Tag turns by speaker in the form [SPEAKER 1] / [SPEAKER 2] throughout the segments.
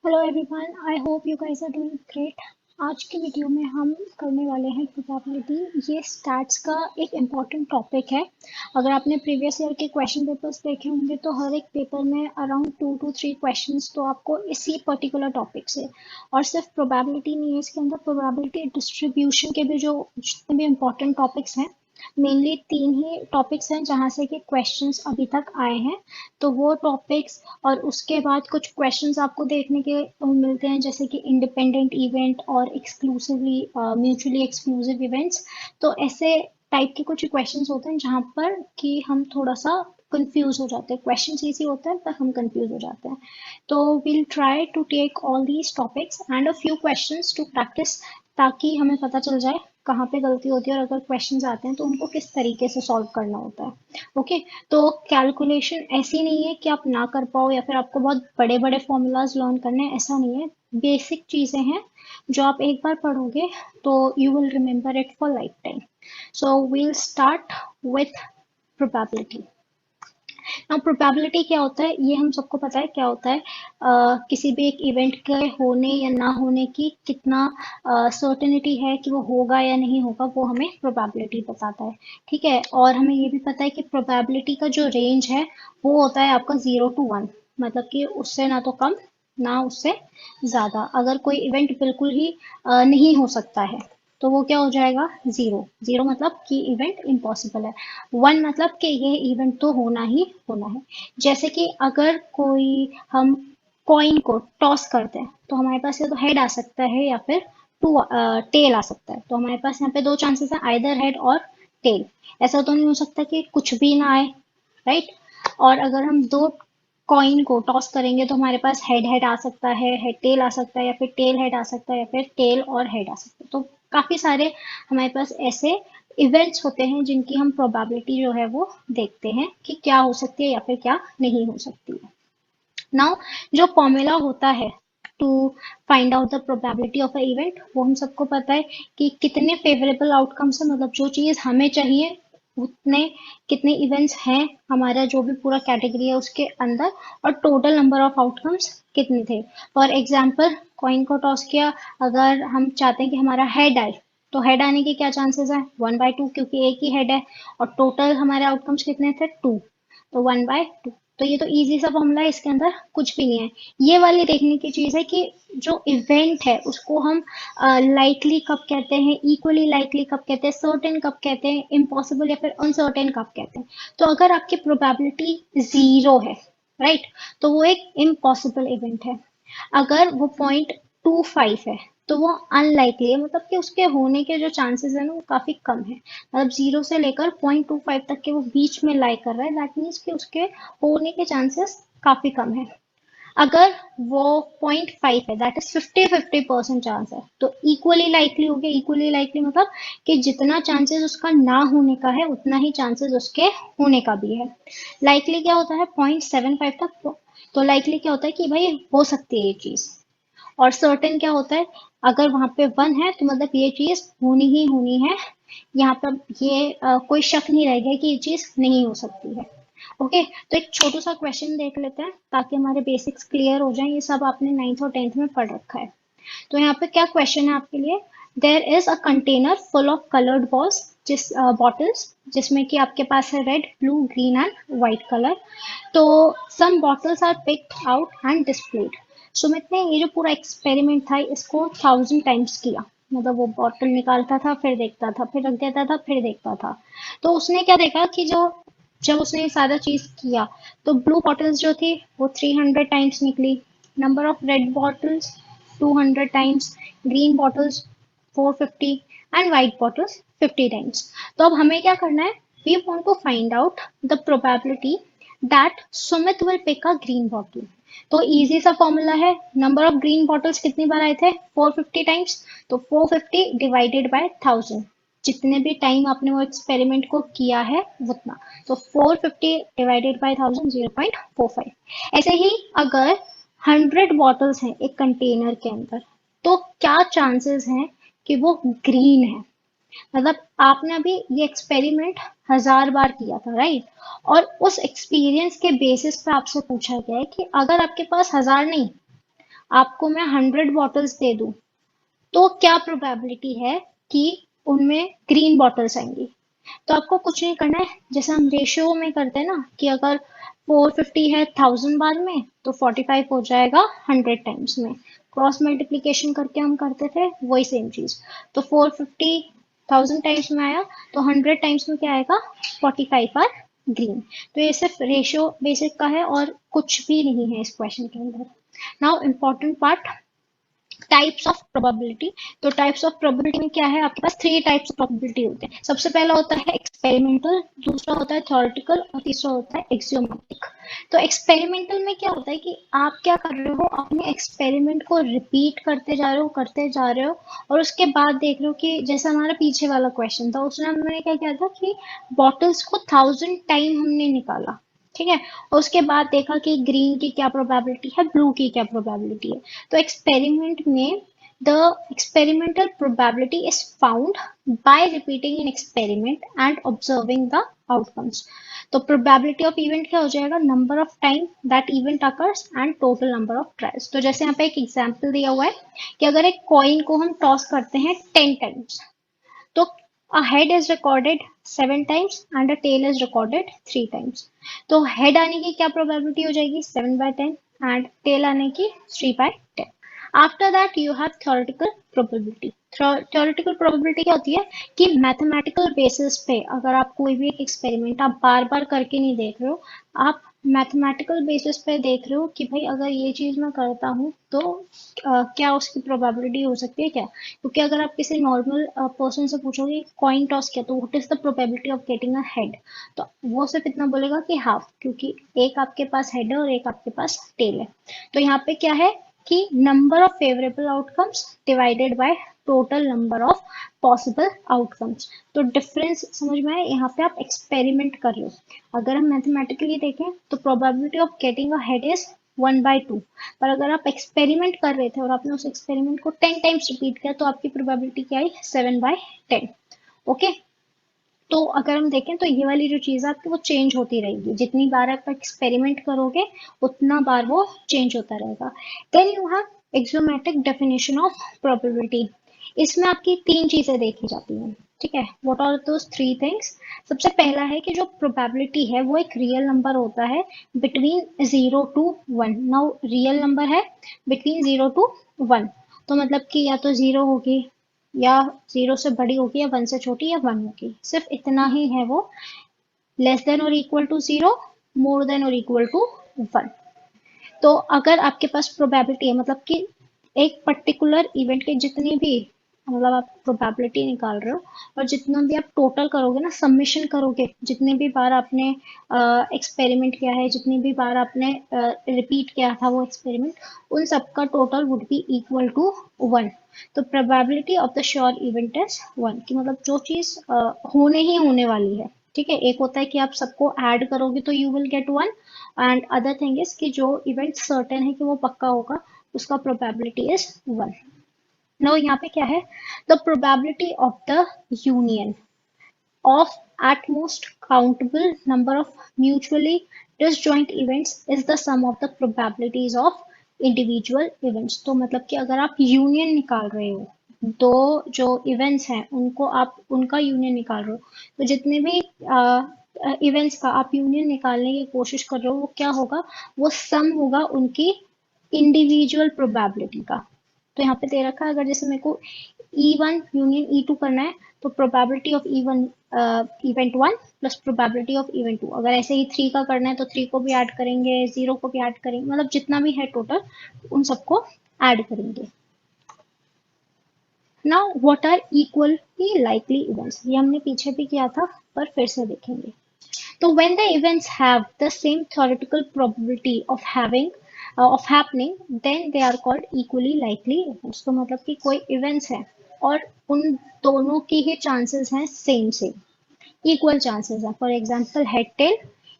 [SPEAKER 1] Hello everyone, I hope you guys are doing great. आज की video में हम करने वाले हैं प्रोबेबिलिटी। ये स्टैट्स का एक इम्पॉर्टेंट टॉपिक है। अगर आपने प्रीवियस ईयर के क्वेश्चन पेपर्स देखे होंगे तो हर एक पेपर में अराउंड 2 to 3 क्वेश्चंस तो आपको इसी पर्टिकुलर टॉपिक से। और सिर्फ प्रोबेबिलिटी नहीं है, इसके अंदर प्रोबेबिलिटी डिस्ट्रीब्यूशन के भी जो जितने भी इम्पोर्टेंट टॉपिक्स हैं, मेनली 3 ही टॉपिक्स हैं जहाँ से कि क्वेश्चंस अभी तक आए हैं। तो वो टॉपिक्स और उसके बाद कुछ क्वेश्चंस आपको देखने के मिलते हैं, जैसे कि इंडिपेंडेंट इवेंट और एक्सक्लूसिवली म्यूचुअली एक्सक्लूसिव इवेंट्स। तो ऐसे टाइप के कुछ क्वेश्चंस होते हैं जहाँ पर कि हम थोड़ा सा कंफ्यूज हो जाते हैं। क्वेश्चन इजी होते हैं पर हम कंफ्यूज हो जाते हैं। तो we'll try to take all these topics and a few questions to practice, ताकि हमें पता चल जाए कहाँ पे गलती होती है और अगर क्वेश्चंस आते हैं तो उनको किस तरीके से सॉल्व करना होता है। ओके, तो कैलकुलेशन ऐसी नहीं है कि आप ना कर पाओ या फिर आपको बहुत बड़े बड़े फॉर्मूलाज लर्न करने हैं, ऐसा नहीं है। बेसिक चीज़ें हैं जो आप एक बार पढ़ोगे तो you will remember it for life time. So we'll start with probability. Now probability क्या होता है, ये हम सबको पता है क्या होता है। किसी भी एक इवेंट के होने या ना होने की कितना सर्टेनिटी है कि वो होगा या नहीं होगा, वो हमें प्रोबेबिलिटी बताता है। ठीक है, और हमें ये भी पता है कि प्रोबेबिलिटी का जो रेंज है वो होता है आपका 0 to 1, मतलब कि उससे ना तो कम ना उससे ज़्यादा। अगर कोई इवेंट बिल्कुल ही नहीं हो सकता है तो वो क्या हो जाएगा, जीरो। जीरो मतलब कि इवेंट इम्पॉसिबल है। वन मतलब कि ये इवेंट तो होना ही होना है। जैसे कि अगर कोई हम कॉइन को टॉस करते हैं तो हमारे पास या तो हेड आ सकता है या फिर टू टेल आ सकता है। तो हमारे पास यहाँ पे दो चांसेस है, आइदर हेड और टेल। ऐसा तो नहीं हो सकता कि कुछ भी ना आए, राइट। और अगर हम दो कॉइन को टॉस करेंगे तो हमारे पास हेड हेड आ सकता है, हेड टेल आ सकता है, या फिर टेल हेड आ सकता है, या फिर टेल और हेड आ सकता है। तो काफी सारे हमारे पास ऐसे इवेंट्स होते हैं जिनकी हम प्रोबेबिलिटी जो है वो देखते हैं कि क्या हो सकती है या फिर क्या नहीं हो सकती है। नाउ जो फॉर्मूला होता है to find out the probability of a event, वो हम सबको पता है कि कितने फेवरेबल आउटकम्स है, मतलब जो चीज़ हमें चाहिए उतने कितने इवेंट्स हैं हमारा जो भी पूरा कैटेगरी है उसके अंदर, और टोटल नंबर ऑफ आउटकम्स कितने थे। फॉर एग्जाम्पल, कॉइन को टॉस किया, अगर हम चाहते हैं कि हमारा हेड आए तो हेड आने के क्या चांसेस है, 1/2, क्योंकि एक ही हेड है। और टोटल हमारे आउटकम्स कितने थे, 2, तो 1/2। तो ये तो इजी सा फॉर्मूला है, इसके अंदर कुछ भी नहीं है। ये वाली देखने की चीज है कि जो इवेंट है उसको हम लाइकली कब कहते हैं, इक्वली लाइकली कब कहते हैं, सर्टेन कब कहते हैं, इम्पॉसिबल या फिर अनसर्टेन कब कहते हैं। तो अगर आपकी प्रोबेबिलिटी जीरो है, राइट, तो वो एक इम्पॉसिबल इवेंट है। अगर वो 0.25 है तो वो अनलाइकली है, मतलब कि उसके होने के जो चांसेस है ना वो काफी कम है। मतलब 0 से लेकर 0.25 तक के वो बीच में लाई कर रहा है, दैट मीन्स कि उसके होने के चांसेस काफी कम है। अगर वो 0.5 है, दैट इज 50-50% चांस है, तो इक्वली लाइकली हो गया। इक्वली लाइकली मतलब कि जितना चांसेस उसका ना होने का है उतना ही चांसेस उसके होने का भी है। लाइकली क्या होता है, 0.75 तक। तो लाइकली क्या होता है कि भाई हो सकती है ये चीज। और सर्टेन क्या होता है, अगर वहां पे 1 है तो मतलब ये चीज होनी ही होनी है। यहाँ पर ये कोई शक नहीं रह गया कि ये चीज नहीं हो सकती है। ओके, तो एक छोटा सा क्वेश्चन देख लेते हैं ताकि हमारे बेसिक्स क्लियर हो जाएं। ये सब आपने 9th और 10th में पढ़ रखा है। तो यहाँ पे क्या क्वेश्चन है आपके लिए, there is a container full of coloured balls, जिस बॉटल्स जिसमें कि आपके पास है red, blue, green and white colour. तो some bottles are picked out and displayed. Sumit ने ये जो पूरा एक्सपेरिमेंट था इसको 1000 टाइम्स किया। मतलब वो बॉटल निकालता था, फिर देखता था, फिर रख देता था, फिर देखता था। तो उसने क्या देखा कि जो जब उसने ये सारा चीज किया तो ब्लू बॉटल्स जो थी वो 300 टाइम्स निकली, number of red bottles 200 times, green bottles 450 and white bottles 50 times. तो अब हमें क्या करना है, we want to find out the probability that Sumit will pick a green bottle. तो इजी सा फॉर्मूला है, नंबर ऑफ ग्रीन बॉटल्स कितनी बार आए थे, 450 टाइम्स। तो 450 डिवाइडेड बाय 1000, जितने भी टाइम आपने वो एक्सपेरिमेंट को किया है उतना। तो 450 डिवाइडेड बाय 1000, 0.45। ऐसे ही अगर 100 बॉटल्स हैं एक कंटेनर के अंदर, तो क्या चांसेस हैं कि वो ग्रीन है। मतलब आपने अभी ये एक्सपेरिमेंट 1000 बार किया था, राइट। और उस एक्सपीरियंस के बेसिस पे आपसे पूछा गया है कि अगर आपके पास 1000 नहीं, आपको मैं 100 बॉटल्स दे दूं, तो क्या प्रोबेबिलिटी है कि उनमें ग्रीन बॉटल्स आएंगी? तो आपको कुछ नहीं करना है, जैसे हम रेशियो में करते हैं ना, कि अगर 450 है 1000 बार में, तो 45 हो जाएगा 100 टाइम्स में। क्रॉस मल्टीप्लीकेशन करके हम करते थे वही सेम चीज। तो 450 1000 टाइम्स में आया, तो 100 टाइम्स में क्या आएगा? 45 आर ग्रीन। तो ये सिर्फ रेशियो बेसिक का है और कुछ भी नहीं है इस क्वेश्चन के अंदर। Now important part, types of probability. तो टाइप्स ऑफ प्रोबेबिलिटी में क्या है, आपके पास 3 टाइप्स ऑफ प्रोबेबिलिटी होते हैं। सबसे पहला होता है एक्सपेरिमेंटल, दूसरा होता है थ्योरेटिकल और तीसरा होता है एक्सियोमेट्रिक। तो एक्सपेरिमेंटल में क्या होता है कि आप क्या कर रहे हो, अपने एक्सपेरिमेंट को रिपीट करते जा रहे हो, करते जा रहे हो, और उसके बाद देख रहे हो कि जैसा हमारा पीछे वाला क्वेश्चन था, उसमें हमने क्या किया था कि बॉटल्स को 1000 टाइम हमने निकाला, ठीक है, और उसके बाद देखा कि ग्रीन की क्या प्रोबेबिलिटी है, ब्लू की क्या प्रोबेबिलिटी है। तो एक्सपेरिमेंट में the experimental probability is found by repeating an experiment and observing the outcomes. तो प्रोबेबिलिटी ऑफ इवेंट क्या हो जाएगा? Number of time that event occurs and total number of trials. तो जैसे यहाँ पे एक एग्जांपल दिया हुआ है कि अगर एक कॉइन को हम टॉस करते हैं 10 टाइम्स, तो a head is recorded 7 times and a tail is recorded 3 times. तो head आने की क्या probability हो जाएगी? 7/10 and tail आने की 3/10. After that you have theoretical probability. Theoretical probability क्या होती है कि mathematical basis पे, अगर आप कोई भी एक एक्सपेरिमेंट आप बार बार करके नहीं देख रहे हो, आप मैथमेटिकल बेसिस पे देख रहे हो कि भाई अगर ये चीज मैं करता हूँ तो क्या उसकी प्रोबेबिलिटी हो सकती है क्या। क्योंकि अगर आप किसी नॉर्मल पर्सन से पूछोगे कॉइन टॉस किया तो what is the probability of getting a head, तो वो सिर्फ इतना बोलेगा कि हाफ, क्योंकि एक आपके पास हेड है और एक आपके पास टेल है। तो यहाँ पे क्या है कि number of favourable outcomes divided by total number of possible outcomes. तो डिफरेंस समझ में आया? यहाँ पे आप एक्सपेरिमेंट कर रहे हो। अगर हम मैथमेटिकली देखें तो probability of getting a head is 1/2, पर अगर आप एक्सपेरिमेंट कर रहे थे और आपने उस एक्सपेरिमेंट को 10 टाइम्स रिपीट किया, तो आपकी प्रोबेबिलिटी क्या आई? 7/10। ओके, तो अगर हम देखें तो ये वाली जो चीज़ है आपकी वो चेंज होती रहेगी, जितनी बार आप एक्सपेरिमेंट करोगे उतना बार वो चेंज होता रहेगा। Then you have axiometric definition of probability. इसमें आपकी 3 चीजें देखी जाती हैं, ठीक है। What are those 3 things? सबसे पहला है कि जो प्रोबेबिलिटी है वो एक रियल नंबर होता है between 0 to 1। Now real number है बिटवीन 0 to 1, तो मतलब कि या तो 0 होगी, या 0 से बड़ी होगी, या 1 से छोटी, या 1 होगी, सिर्फ इतना ही है वो। लेस देन और इक्वल टू 0, मोर देन और इक्वल टू 1। तो अगर आपके पास प्रोबेबिलिटी है, मतलब कि एक पर्टिकुलर इवेंट के जितनी भी, मतलब आप प्रोबेबिलिटी निकाल रहे हो, और जितना भी आप टोटल करोगे ना, सबमिशन करोगे, जितने भी बार आपने एक्सपेरिमेंट किया है, जितनी भी बार आपने रिपीट किया था वो एक्सपेरिमेंट, उन सबका total would be equal to 1। तो probability of the sure event is 1, कि मतलब जो चीज होने ही होने वाली है, ठीक है। एक होता है कि आप सबको ऐड करोगे तो you will gate 1, and other thing is कि जो इवेंट सर्टेन है कि वो पक्का होगा, उसका प्रोबेबिलिटी इज 1। नाउ यहाँ पे क्या है? The probability of the union of at most countable number of mutually disjoint events is the sum of the probabilities of individual events। तो मतलब कि अगर आप यूनियन निकाल रहे हो, दो जो इवेंट्स हैं उनको आप उनका यूनियन निकाल रहे हो, तो जितने भी इवेंट्स का आप यूनियन निकालने की कोशिश कर रहे हो, वो क्या होगा? वो सम होगा उनकी इंडिविजुअल प्रोबेबिलिटी का। तो यहाँ पे दे रखा है, अगर जैसे मेरे को E1 यूनियन E2 करना है, तो probability of E1 event 1 plus probability of event 2। अगर ऐसे ही 3 का करना है तो 3 को भी ऐड करेंगे, 0 को भी ऐड करेंगे, मतलब जितना भी है टोटल उन सबको ऐड करेंगे। Now what are equally likely events? ये हमने पीछे भी किया था, पर फिर से देखेंगे। तो when the events have the same theoretical probability of having of happening, then they are called equally likely events। तो मतलब कि कोई events है और उन दोनों की ही chances हैं सेम सेम, इक्वल चांसेस है। For example head tail,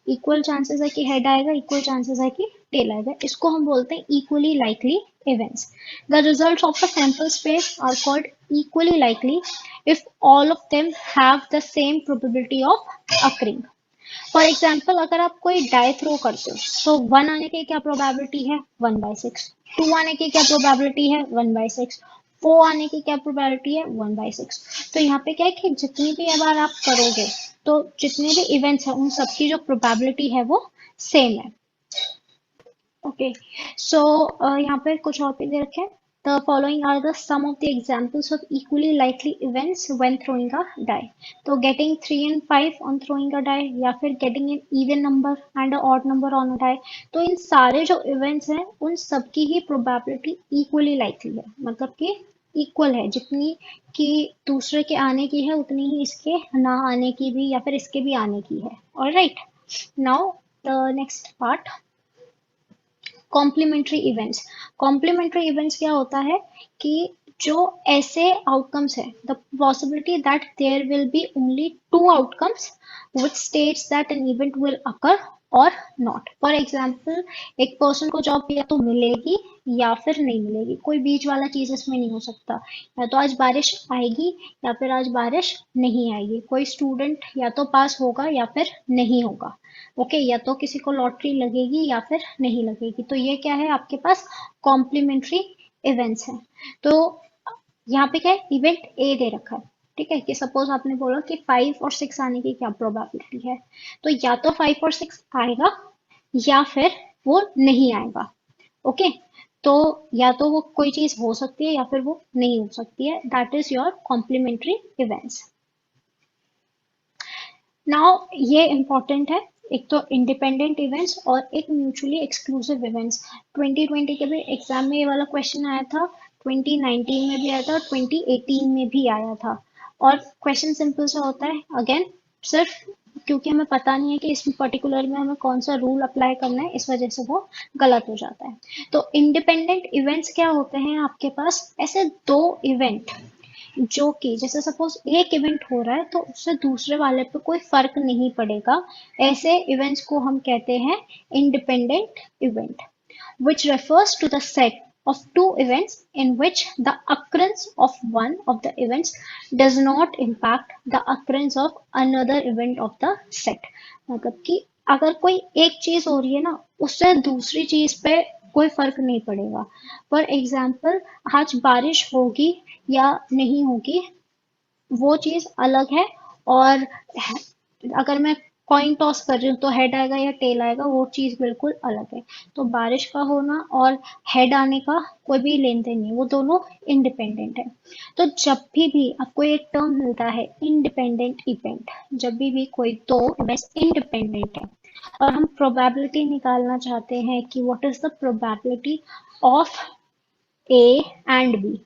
[SPEAKER 1] equal chances है कि हेड आएगा, इक्वल चांसेस है कि टेल आएगा, इसको हम बोलते हैं equally likely events. The results of the sample space are called equally likely if all of them have the same probability of occurring। For example अगर आप कोई डाई थ्रो करते हो तो 1 आने की क्या प्रोबेबिलिटी है, 1/6। 2 आने की क्या प्रोबेबिलिटी है, 1/6। 4 आने की क्या प्रोबेबिलिटी है, 1/6। तो यहाँ पे क्या है कि जितनी भी बार आप करोगे तो जितने भी इवेंट्स हैं उन सबकी जो प्रोबेबिलिटी है वो सेम है। ओके, सो यहाँ पे कुछ और भी दे रखे हैं। The following are the sum of the examples of equally likely events when throwing a die. तो getting 3 and 5 on throwing a die या फिर getting an even number and a odd number on a die. तो इन सारे जो events हैं उन सबकी ही probability equally likely है, मतलब कि इक्वल है, जितनी कि दूसरे के आने की है उतनी ही इसके ना आने की भी या फिर इसके भी आने की है। Alright, now the next part, complementary events. Complementary events क्या होता है कि जो ऐसे आउटकम्स है, the possibility that there will be only two outcomes which states that an event will occur और नॉट। फॉर एग्जाम्पल, एक पर्सन को जॉब या तो मिलेगी या फिर नहीं मिलेगी, कोई बीच वाला चीज इसमें नहीं हो सकता। या तो आज बारिश आएगी या फिर आज बारिश नहीं आएगी, कोई स्टूडेंट या तो पास होगा या फिर नहीं होगा। ओके, या तो किसी को लॉटरी लगेगी या फिर नहीं लगेगी। तो ये क्या है, आपके पास कॉम्प्लीमेंट्री इवेंट्स हैं। तो यहाँ पे क्या है, इवेंट ए दे रखा है, ठीक है, कि सपोज आपने बोला कि 5 और 6 आने की क्या प्रोबेबिलिटी है, तो या तो 5 और 6 आएगा या फिर वो नहीं आएगा। ओके, तो या तो वो कोई चीज हो सकती है या फिर वो नहीं हो सकती है, that is your complementary events. Now ये इंपॉर्टेंट है, एक तो इंडिपेंडेंट इवेंट्स और एक म्यूचुअली एक्सक्लूसिव इवेंट्स। 2020 के भी एग्जाम में ये वाला क्वेश्चन आया था, 2019 में भी आया था और 2018 में भी आया था। और क्वेश्चन सिंपल सा होता है, अगेन सिर्फ क्योंकि हमें पता नहीं है कि इस पर्टिकुलर में हमें कौन सा रूल अप्लाई करना है, इस वजह से वो गलत हो जाता है। तो इंडिपेंडेंट इवेंट्स क्या होते हैं, आपके पास ऐसे दो इवेंट जो कि जैसे सपोज एक इवेंट हो रहा है तो उससे दूसरे वाले पे कोई फर्क नहीं पड़ेगा, ऐसे इवेंट्स को हम कहते हैं independent event, which refers to the set of two events in which the occurrence of one of the events does not impact the occurrence of another event of the set। मतलब कि अगर कोई एक चीज हो रही है ना, उससे दूसरी चीज पे कोई फर्क नहीं पड़ेगा। फॉर एग्जाम्पल, आज बारिश होगी या नहीं होगी वो चीज अलग है, और अगर मैं कॉइन टॉस कर रही हूँ तो हेड आएगा या टेल आएगा, वो चीज बिल्कुल अलग है। तो बारिश का होना और हेड आने का कोई भी लेन देन नहीं, वो दोनों इंडिपेंडेंट है। तो जब भी आपको एक टर्म मिलता है इंडिपेंडेंट इवेंट, जब भी कोई दो इवेंट्स इंडिपेंडेंट है और हम प्रोबेबिलिटी निकालना चाहते हैं कि what is the probability of A and B,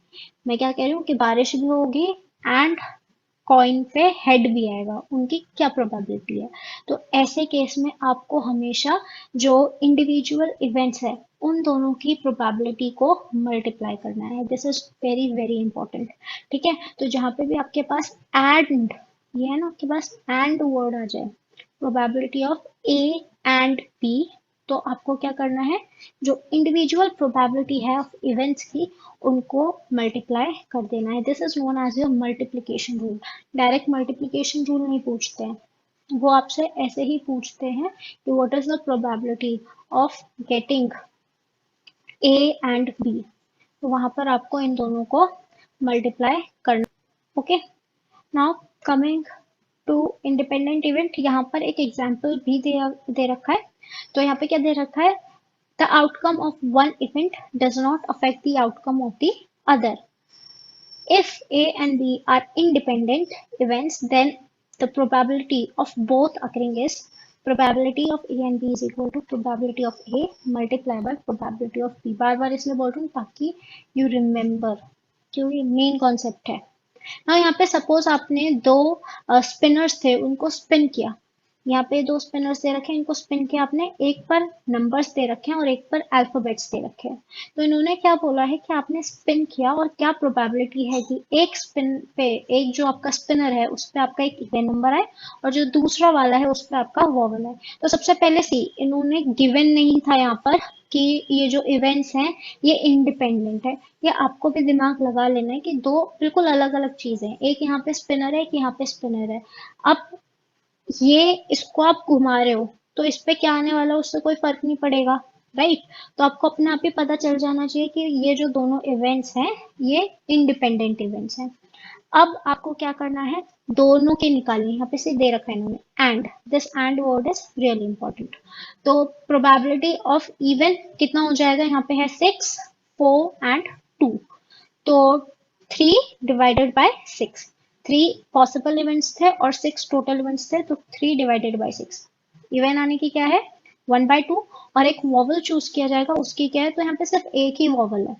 [SPEAKER 1] मैं क्या कह रही हूँ कि बारिश भी होगी एंड कॉइन पे हेड भी आएगा, उनकी क्या प्रोबेबिलिटी है। तो ऐसे केस में आपको हमेशा जो इंडिविजुअल इवेंट्स है उन दोनों की प्रोबेबिलिटी को मल्टीप्लाई करना है, this is very very important. ठीक है, तो जहाँ पे भी आपके पास एंड, ये है ना, आपके पास एंड वर्ड आ जाए, probability of A and B, तो आपको क्या करना है, जो इंडिविजुअल प्रोबेबिलिटी है ऑफ इवेंट्स की उनको मल्टीप्लाई कर देना है। This is known as your multiplication rule. Direct multiplication rule नहीं पूछते हैं, वो आपसे ऐसे ही पूछते हैं कि what is the probability of getting A and B, तो वहां पर आपको इन दोनों को मल्टीप्लाई करना। Okay, now coming to independent event, यहाँ पर एक एग्जाम्पल भी दे रखा है। तो यहाँ पे क्या दे रखा है, the outcome of one event does not affect the outcome of the other. If A and B are independent events, then the probability of both occurring is probability of A and B is equal to probability of A multiplied by probability of B। बार बार इसलिए बोल रही हूँ ताकि you remember, क्योंकि main concept है ना। यहाँ पे सपोज आपने दो स्पिनर्स थे, उनको स्पिन किया, यहाँ पे दो स्पिनर्स दे रखे हैं, इनको स्पिन किया आपने, एक पर नंबर्स दे रखे हैं और एक पर अल्फाबेट्स दे रखे हैं। तो इन्होंने क्या बोला है कि आपने स्पिन किया और क्या प्रोबेबिलिटी है कि एक स्पिन पे, एक जो आपका स्पिनर है उस पे आपका एक इवन नंबर है और जो दूसरा वाला है उस पे आपका वोवल है। तो सबसे पहले सी, इन्होंने गिवन नहीं था यहाँ पर कि ये जो इवेंट्स हैं ये इंडिपेंडेंट है। ये आपको भी दिमाग लगा लेना है कि दो बिल्कुल अलग अलग चीजें हैं, एक यहाँ पे स्पिनर है, एक यहाँ पे स्पिनर है। अब ये इसको आप घुमा रहे हो तो इस पे क्या आने वाला है उससे कोई फर्क नहीं पड़ेगा, राइट। तो आपको अपने आप ही पता चल जाना चाहिए कि ये जो दोनों इवेंट्स हैं ये इंडिपेंडेंट इवेंट्स हैं। अब आपको क्या करना है, दोनों के निकालने, यहाँ पे से दे रखा है इन्होंने and, this and word is really important. तो प्रोबेबिलिटी ऑफ इवन कितना हो जाएगा, यहाँ पे है 6, 4 एंड 2। तो 3 डिवाइडेड बाय 6, 3 पॉसिबल इवेंट्स थे और 6 टोटल इवेंट्स थे, तो 3 डिवाइडेड बाय 6 इवन आने की क्या है 1/2। और एक वॉवल चूज किया जाएगा, उसकी क्या है, तो यहाँ पे सिर्फ एक ही वॉवल है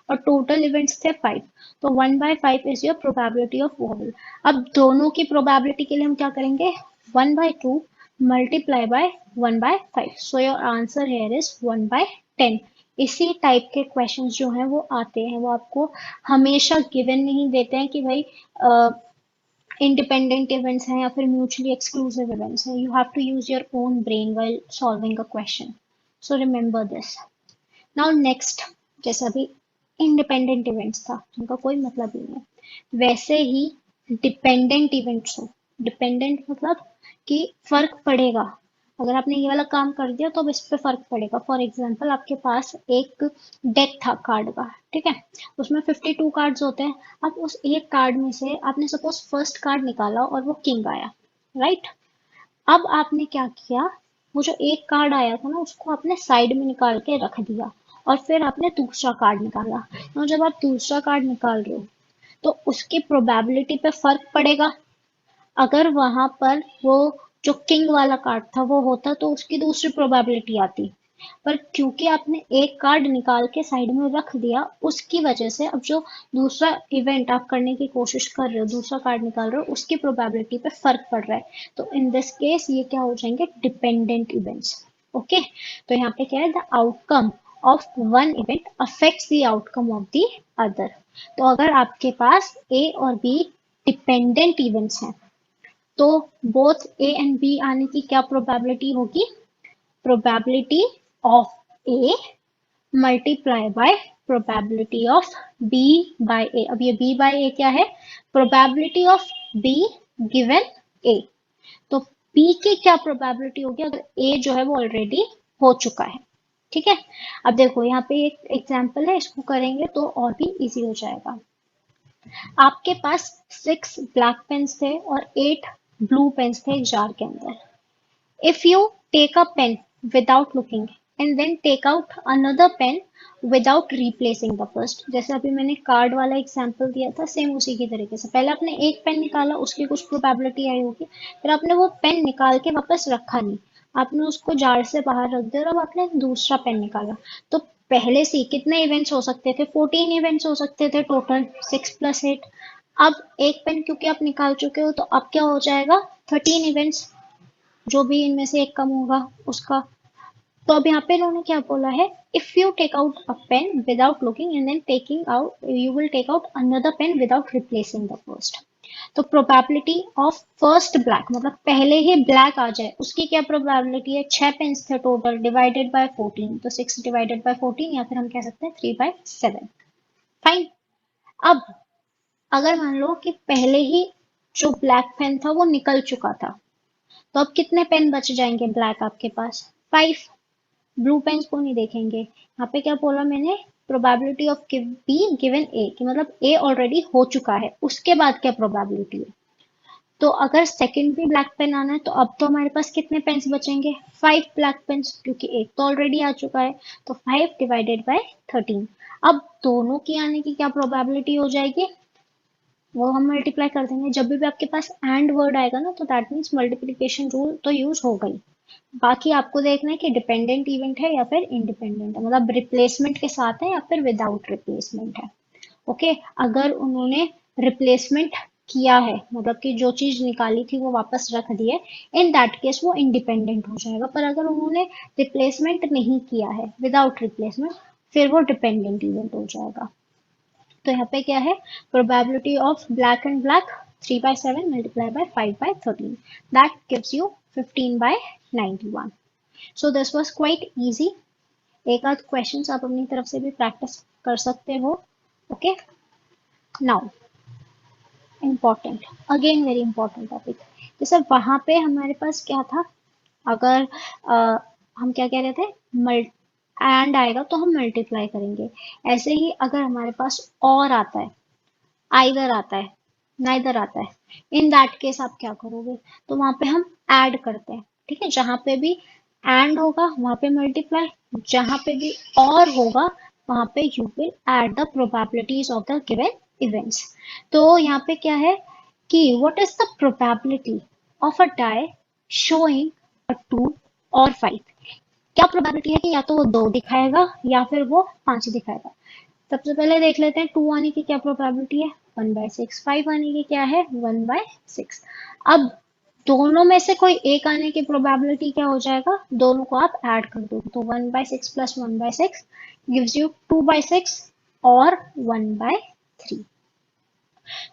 [SPEAKER 1] और टोटल इवेंट्स थे 5, तो 1/5 is your probability of vowel. अब दोनों की प्रोबेबिलिटी के लिए हम क्या करेंगे, 1/2 multiply by 1/5, so your answer here is 1/10। इसी टाइप के क्वेश्चंस जो हैं वो आते हैं, वो आपको हमेशा गिवन नहीं देते हैं कि भाई इंडिपेंडेंट इवेंट्स हैं या फिर म्यूचुअली एक्सक्लूसिव इवेंट्स हैं। You have to use your own brain while solving a question, so remember this. Now next, जैसा भी इंडिपेंडेंट इवेंट्स था जिनका कोई मतलब ही नहीं है, वैसे ही डिपेंडेंट इवेंट्स हो। डिपेंडेंट मतलब कि फर्क पड़ेगा, अगर आपने ये वाला काम कर दिया तो अब इस पे फर्क पड़ेगा। फॉर एग्जाम्पल आपके पास एक डेक था कार्ड का, ठीक है, उसमें 52 कार्ड्स होते हैं। अब उस एक कार्ड में से आपने सपोज फर्स्ट कार्ड निकाला और वो किंग आया, राइट। अब आपने क्या किया, वो जो एक कार्ड आया था ना उसको आपने साइड में निकाल के रख दिया और फिर आपने दूसरा कार्ड निकाला। तो जब आप दूसरा कार्ड निकाल रहे हो तो उसकी प्रोबेबिलिटी पे फर्क पड़ेगा। अगर वहां पर वो जो किंग वाला कार्ड था वो होता तो उसकी दूसरी प्रोबेबिलिटी आती, पर क्योंकि आपने एक कार्ड निकाल के साइड में रख दिया उसकी वजह से अब जो दूसरा इवेंट आप करने की कोशिश कर रहे हो, दूसरा कार्ड निकाल रहे हो, उसकी प्रोबेबिलिटी पे फर्क पड़ रहा है। तो इन दिस केस ये क्या हो जाएंगे, डिपेंडेंट इवेंट्स। ओके, तो यहाँ पे क्या है, the outcome of one event affects the outcome of the other. तो अगर आपके पास ए और बी डिपेंडेंट इवेंट्स हैं तो बोथ ए एंड बी आने की क्या प्रोबेबिलिटी होगी, probability of A multiply by probability of B by A. अब ये बी बाय ए क्या है, probability of B given A. तो बी की क्या प्रोबेबिलिटी होगी अगर ए जो है वो ऑलरेडी हो चुका है, ठीक है। अब देखो यहाँ पे एक एग्जांपल है, इसको करेंगे तो और भी इजी हो जाएगा। आपके पास 6 ब्लैक पेन्स थे और 8 ब्लू पेन्स थे एक जार के अंदर। If you take a pen without looking and then take out another pen without replacing the first, जैसे अभी मैंने कार्ड वाला एग्जांपल दिया था सेम उसी की तरीके से, पहले आपने एक पेन निकाला उसकी कुछ प्रोबेबिलिटी आई होगी, फिर आपने वो पेन निकाल के वापस रखा नहीं, आपने उसको जार से बाहर रख दिया और अब आपने दूसरा पेन निकाला। तो पहले से कितने इवेंट्स हो सकते थे, 14 इवेंट्स हो सकते थे टोटल, 6 + 8। अब एक पेन क्योंकि आप निकाल चुके हो तो अब क्या हो जाएगा, 13 इवेंट्स, जो भी इनमें से एक कम होगा उसका। तो अब यहाँ पे इन्होंने क्या बोला है, if you take out a pen without looking and then taking out you will take out another pen without replacing the first. तो प्रोबेबिलिटी ऑफ फर्स्ट ब्लैक मतलब पहले ही ब्लैक आ जाए उसकी क्या प्रोबेबिलिटी है, 6 पेन्स थे टोटल डिवाइडेड बाय 14, तो 6 divided by 14 या फिर हम कह सकते हैं 3/7। फाइन। अब अगर मान लो कि पहले ही जो ब्लैक पेन था वो निकल चुका था, तो अब कितने पेन बच जाएंगे ब्लैक आपके पास, 5। ब्लू पेन्स को नहीं देखेंगे, यहाँ पे क्या बोला मैंने, प्रोबेबिलिटी ऑफ बी गिवन ए कि मतलब ए ऑलरेडी हो चुका है उसके बाद क्या प्रोबेबिलिटी है। तो अगर सेकंड भी ब्लैक पेन आना है तो अब तो हमारे पास कितने पेन्स बचेंगे, 5 ब्लैक पेन्स, क्योंकि एक तो ऑलरेडी आ चुका है, तो 5 डिवाइडेड बाय 13। अब दोनों की आने की क्या प्रोबेबिलिटी हो जाएगी, वो हम मल्टीप्लाई कर देंगे। जब भी आपके पास एंड वर्ड आएगा ना तो दैट मीन्स मल्टीप्लिकेशन रूल तो यूज हो गई। बाकी आपको देखना है कि डिपेंडेंट इवेंट है या फिर इंडिपेंडेंट है, मतलब रिप्लेसमेंट के साथ है या फिर विदाउट रिप्लेसमेंट है। ओके, अगर उन्होंने रिप्लेसमेंट किया है मतलब कि जो चीज निकाली थी वो वापस रख दी है, इन दैट केस वो इंडिपेंडेंट हो जाएगा। पर अगर उन्होंने रिप्लेसमेंट नहीं किया है, विदाउट रिप्लेसमेंट, फिर वो डिपेंडेंट इवेंट हो जाएगा। तो यहाँ पे क्या है, probability of black and black 3/7 multiply by 5/13, that gives you 15/91। So this was quite easy. एक आध क्वेश्चंस आप अपनी तरफ से भी प्रैक्टिस कर सकते हो। Okay, now important, again very important topic, जैसे वहां पे हमारे पास क्या था, अगर हम क्या कह रहे थे, मल्ट एंड आएगा तो हम मल्टीप्लाई करेंगे। ऐसे ही अगर हमारे पास और आता है, आइदर आता है, नाइदर आता है, इन दैट केस आप क्या करोगे, तो वहां पे हम ऐड करते हैं। ठीक है, जहां पे भी एंड होगा वहां पे मल्टीप्लाई, जहां पे भी और होगा वहां पे you will add the probabilities of the given events. तो यहाँ पे क्या है कि what is the probability of a die showing a 2 और 5। क्या प्रोबेबिलिटी है कि या तो वो 2 दिखाएगा या फिर वो 5 दिखाएगा। सबसे पहले देख लेते हैं 2 आने की क्या प्रोबेबिलिटी है, 1/6। 5 आने की क्या है, 1/6। अब दोनों में से कोई एक आने की प्रोबेबिलिटी क्या हो जाएगा, दोनों को आप ऐड कर दो तो 1/6 प्लस 1/6 गिव्स यू 2/6 और 1/3।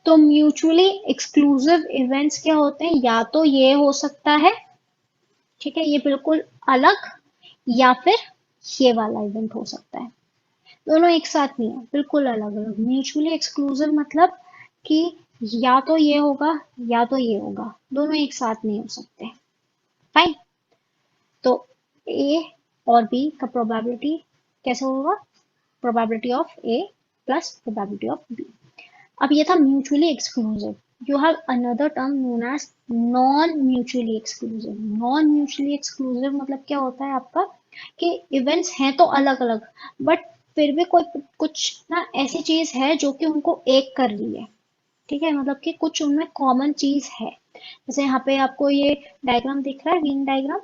[SPEAKER 1] तो म्यूचुअली एक्सक्लूसिव इवेंट्स क्या होते हैं, या तो ये हो सकता है, ठीक है, ये बिल्कुल अलग, या फिर ये वाला इवेंट हो सकता है। दोनों एक साथ नहीं है, बिल्कुल अलग अलग। म्यूचुअली एक्सक्लूसिव मतलब कि या तो ये होगा या तो ये होगा, दोनों एक साथ नहीं हो सकते। फाइन। तो ए और बी का प्रोबेबिलिटी कैसे होगा, probability of A plus probability of B. अब ये था mutually exclusive. You have another term known as non mutually exclusive. Non mutually exclusive मतलब क्या होता है आपका, कि इवेंट्स हैं तो अलग अलग, बट फिर भी कोई कुछ ना ऐसी चीज है जो कि उनको एक कर रही है। ठीक है, मतलब कि कुछ उनमें कॉमन चीज है। जैसे यहाँ पे आपको ये डायग्राम दिख रहा है, वेन डायग्राम,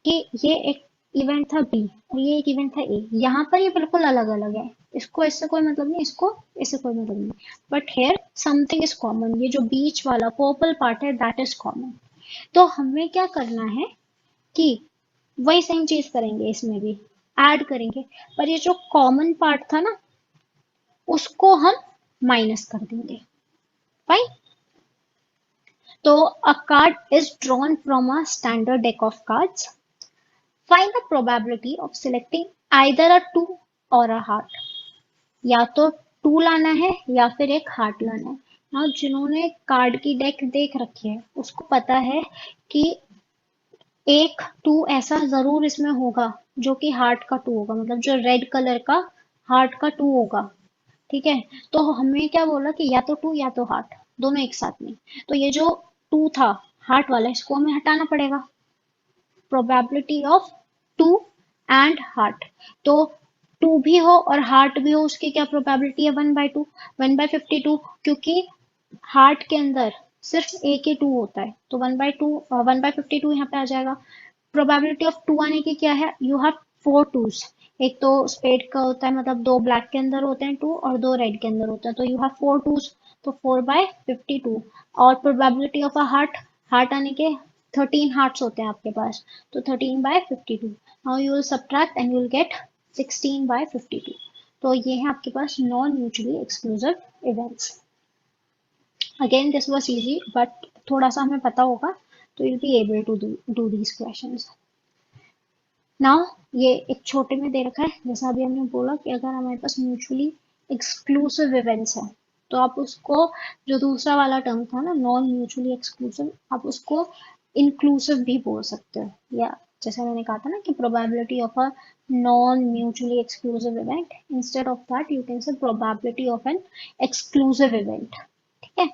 [SPEAKER 1] कि ये एक इवेंट था बी और ये एक इवेंट था ए। यहाँ पर ये बिल्कुल अलग अलग है, इसको इससे कोई मतलब नहीं, इसको इससे कोई मतलब नहीं, but here something is common. ये जो बीच वाला पर्पल पार्ट है दैट इज कॉमन। तो हमें क्या करना है कि वही सेम चीज करेंगे, इसमें भी ऐड करेंगे, पर ये जो कॉमन पार्ट था ना उसको हम माइनस कर देंगे। फाइन। तो a card is drawn from a standard deck of cards. Find the probability of selecting either a 2 और अ हार्ट। या तो 2 लाना है या फिर एक हार्ट लाना है। now जिन्होंने कार्ड की डेक देख रखी है उसको पता है कि एक 2 ऐसा जरूर इसमें होगा जो कि हार्ट का 2 होगा, मतलब जो रेड कलर का हार्ट का 2 होगा। ठीक है, तो हमें क्या बोला कि या तो 2 या तो हार्ट, दोनों एक साथ में। तो ये जो 2 था हार्ट वाला, इसको हमें हटाना पड़ेगा। प्रोबेबिलिटी ऑफ 2 एंड हार्ट, तो 2 भी हो और हार्ट भी हो, उसकी क्या प्रोबेबिलिटी है, 1/2, 1/52, क्योंकि हार्ट के अंदर सिर्फ एक ही 2 होता है, तो 1/2, 1/52 यहाँ पे आ जाएगा। प्रोबेबिलिटी ऑफ 2 आने की क्या है, यू हैव 4 2s। एक तो स्पेड का होता है, मतलब 2 ब्लैक के अंदर होते हैं 2 और 2 रेड के अंदर होते हैं, तो यू हैव 4 2s, तो 4/52। और probability of a heart, heart आने के 13 हार्ट्स होते हैं आपके पास, तो 13/52। Now you will subtract and you will get 16/52। तो ये है आपके पास non mutually exclusive events. Again this was easy, but थोड़ा सा हमें पता होगा तो you be able to do these questions. Now ये एक छोटे में दे रखा है, जैसा अभी हमने बोला कि अगर हमारे पास म्यूचुअली एक्सक्लूसिव इवेंट्स है तो आप उसको, जो दूसरा वाला टर्म था ना नॉन म्यूचुअली एक्सक्लूसिव, आप उसको इंक्लूसिव भी बोल सकते हो। या जैसे मैंने कहा था ना कि probability of a non mutually exclusive event, instead of that you can say probability of an exclusive event. ठीक है,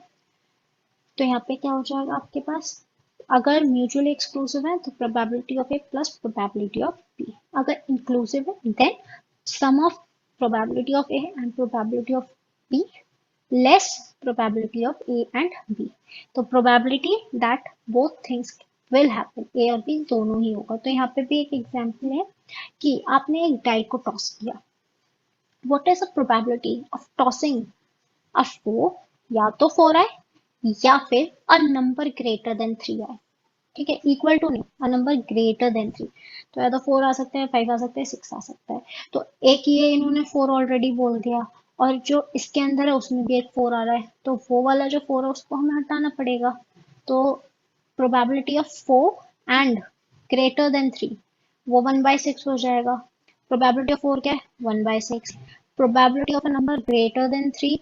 [SPEAKER 1] तो यहाँ पे क्या हो जाएगा आपके पास, अगर म्यूचुअली एक्सक्लूसिव है तो probability of A plus probability of B. अगर इंक्लूसिव है then sum of probability of A and probability of B less probability of A and B. तो probability that both things will happen, A और B दोनों ही होगा। तो यहाँ पे भी एक एग्जाम्पल है कि आपने एक डाई को टॉस किया, what is the probability of tossing a 4, या तो 4 आए या फिर अ नंबर ग्रेटर देन 3 आए। ठीक है, इक्वल टू नहीं, अ नंबर ग्रेटर देन 3। तो या तो 4 आ सकता है, 5 आ सकता है, 6 आ सकता है। तो एक ये इन्होंने 4 ऑलरेडी बोल दिया, और जो इसके अंदर है उसमें भी एक 4 आ रहा है, तो वो वाला जो 4 है उसको हमें हटाना पड़ेगा। तो probability of 4 and greater than 3, वो 1/6 हो जाएगा। प्रोबेबिलिटी ऑफ 4 क्या है, 1/6। Probability of a number greater than 3,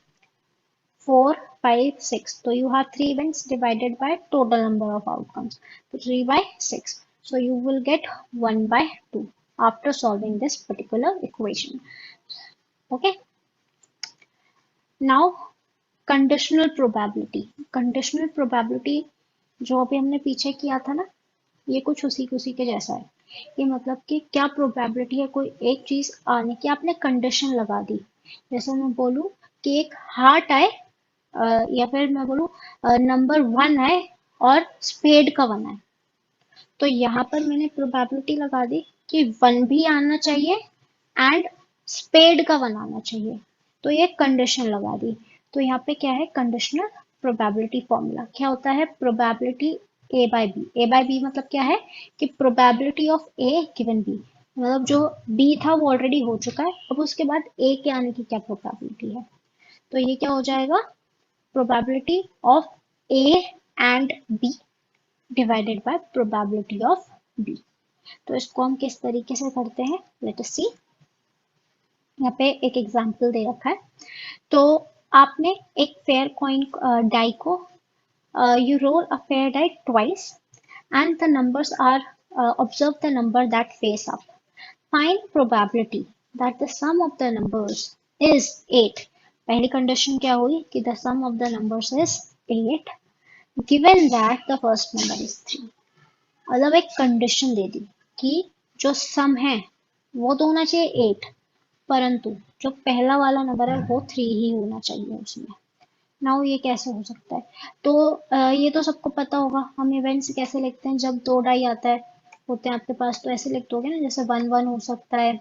[SPEAKER 1] 4, 5, 6. So you have 3 events divided by total number of outcomes. So 3 by 6. So you will get 1 by 2 after solving this particular equation. Okay. Now conditional probability. Conditional probability जो अभी हमने पीछे किया था ना, ये कुछ उसी के जैसा है. ये मतलब कि क्या प्रोबेबिलिटी है कोई एक चीज आने की, आपने कंडीशन लगा दी. जैसे मैं बोलूं कि एक हार्ट आए, या फिर मैं बोलूं नंबर 1 आए और स्पेड का 1 आए, तो यहाँ पर मैंने प्रोबेबिलिटी लगा दी कि 1 भी आना चाहिए एंड स्पेड का 1 आना चाहिए. तो ये कंडीशन लगा दी. तो यहाँ पे क्या है, कंडीशनल प्रोबेबिलिटी फॉर्मूला क्या होता है, probability A by B. A by B मतलब क्या है कि probability of A given B, मतलब जो बी था वो ऑलरेडी हो चुका है, अब उसके बाद ए के आने की क्या प्रोबेबिलिटी है. तो ये क्या हो जाएगा, probability of A and B divided by probability of B. तो इसको हम किस तरीके से करते हैं, लेट अस सी. यहाँ पे एक एग्जांपल दे रखा है. तो आपने एक फेयर कॉइन डाई को, you roll a fair die twice and the numbers are, observe the number that face up. Find probability that the sum of the numbers is 8. पहली कंडीशन क्या हुई कि the sum of the numbers is 8 given that the first number is 3. मतलब एक condition दे दी कि जो सम है वो तो होना चाहिए 8, परंतु जो पहला वाला नंबर है वो 3 ही होना चाहिए उसमें. नाउ ये कैसे हो सकता है, तो ये तो सबको पता होगा. हम इवेंट्स कैसे लिखते हैं, जब 2 डाई आता है होते हैं आपके पास, तो ऐसे लिखते होगे ना, जैसे 1 1 हो सकता है,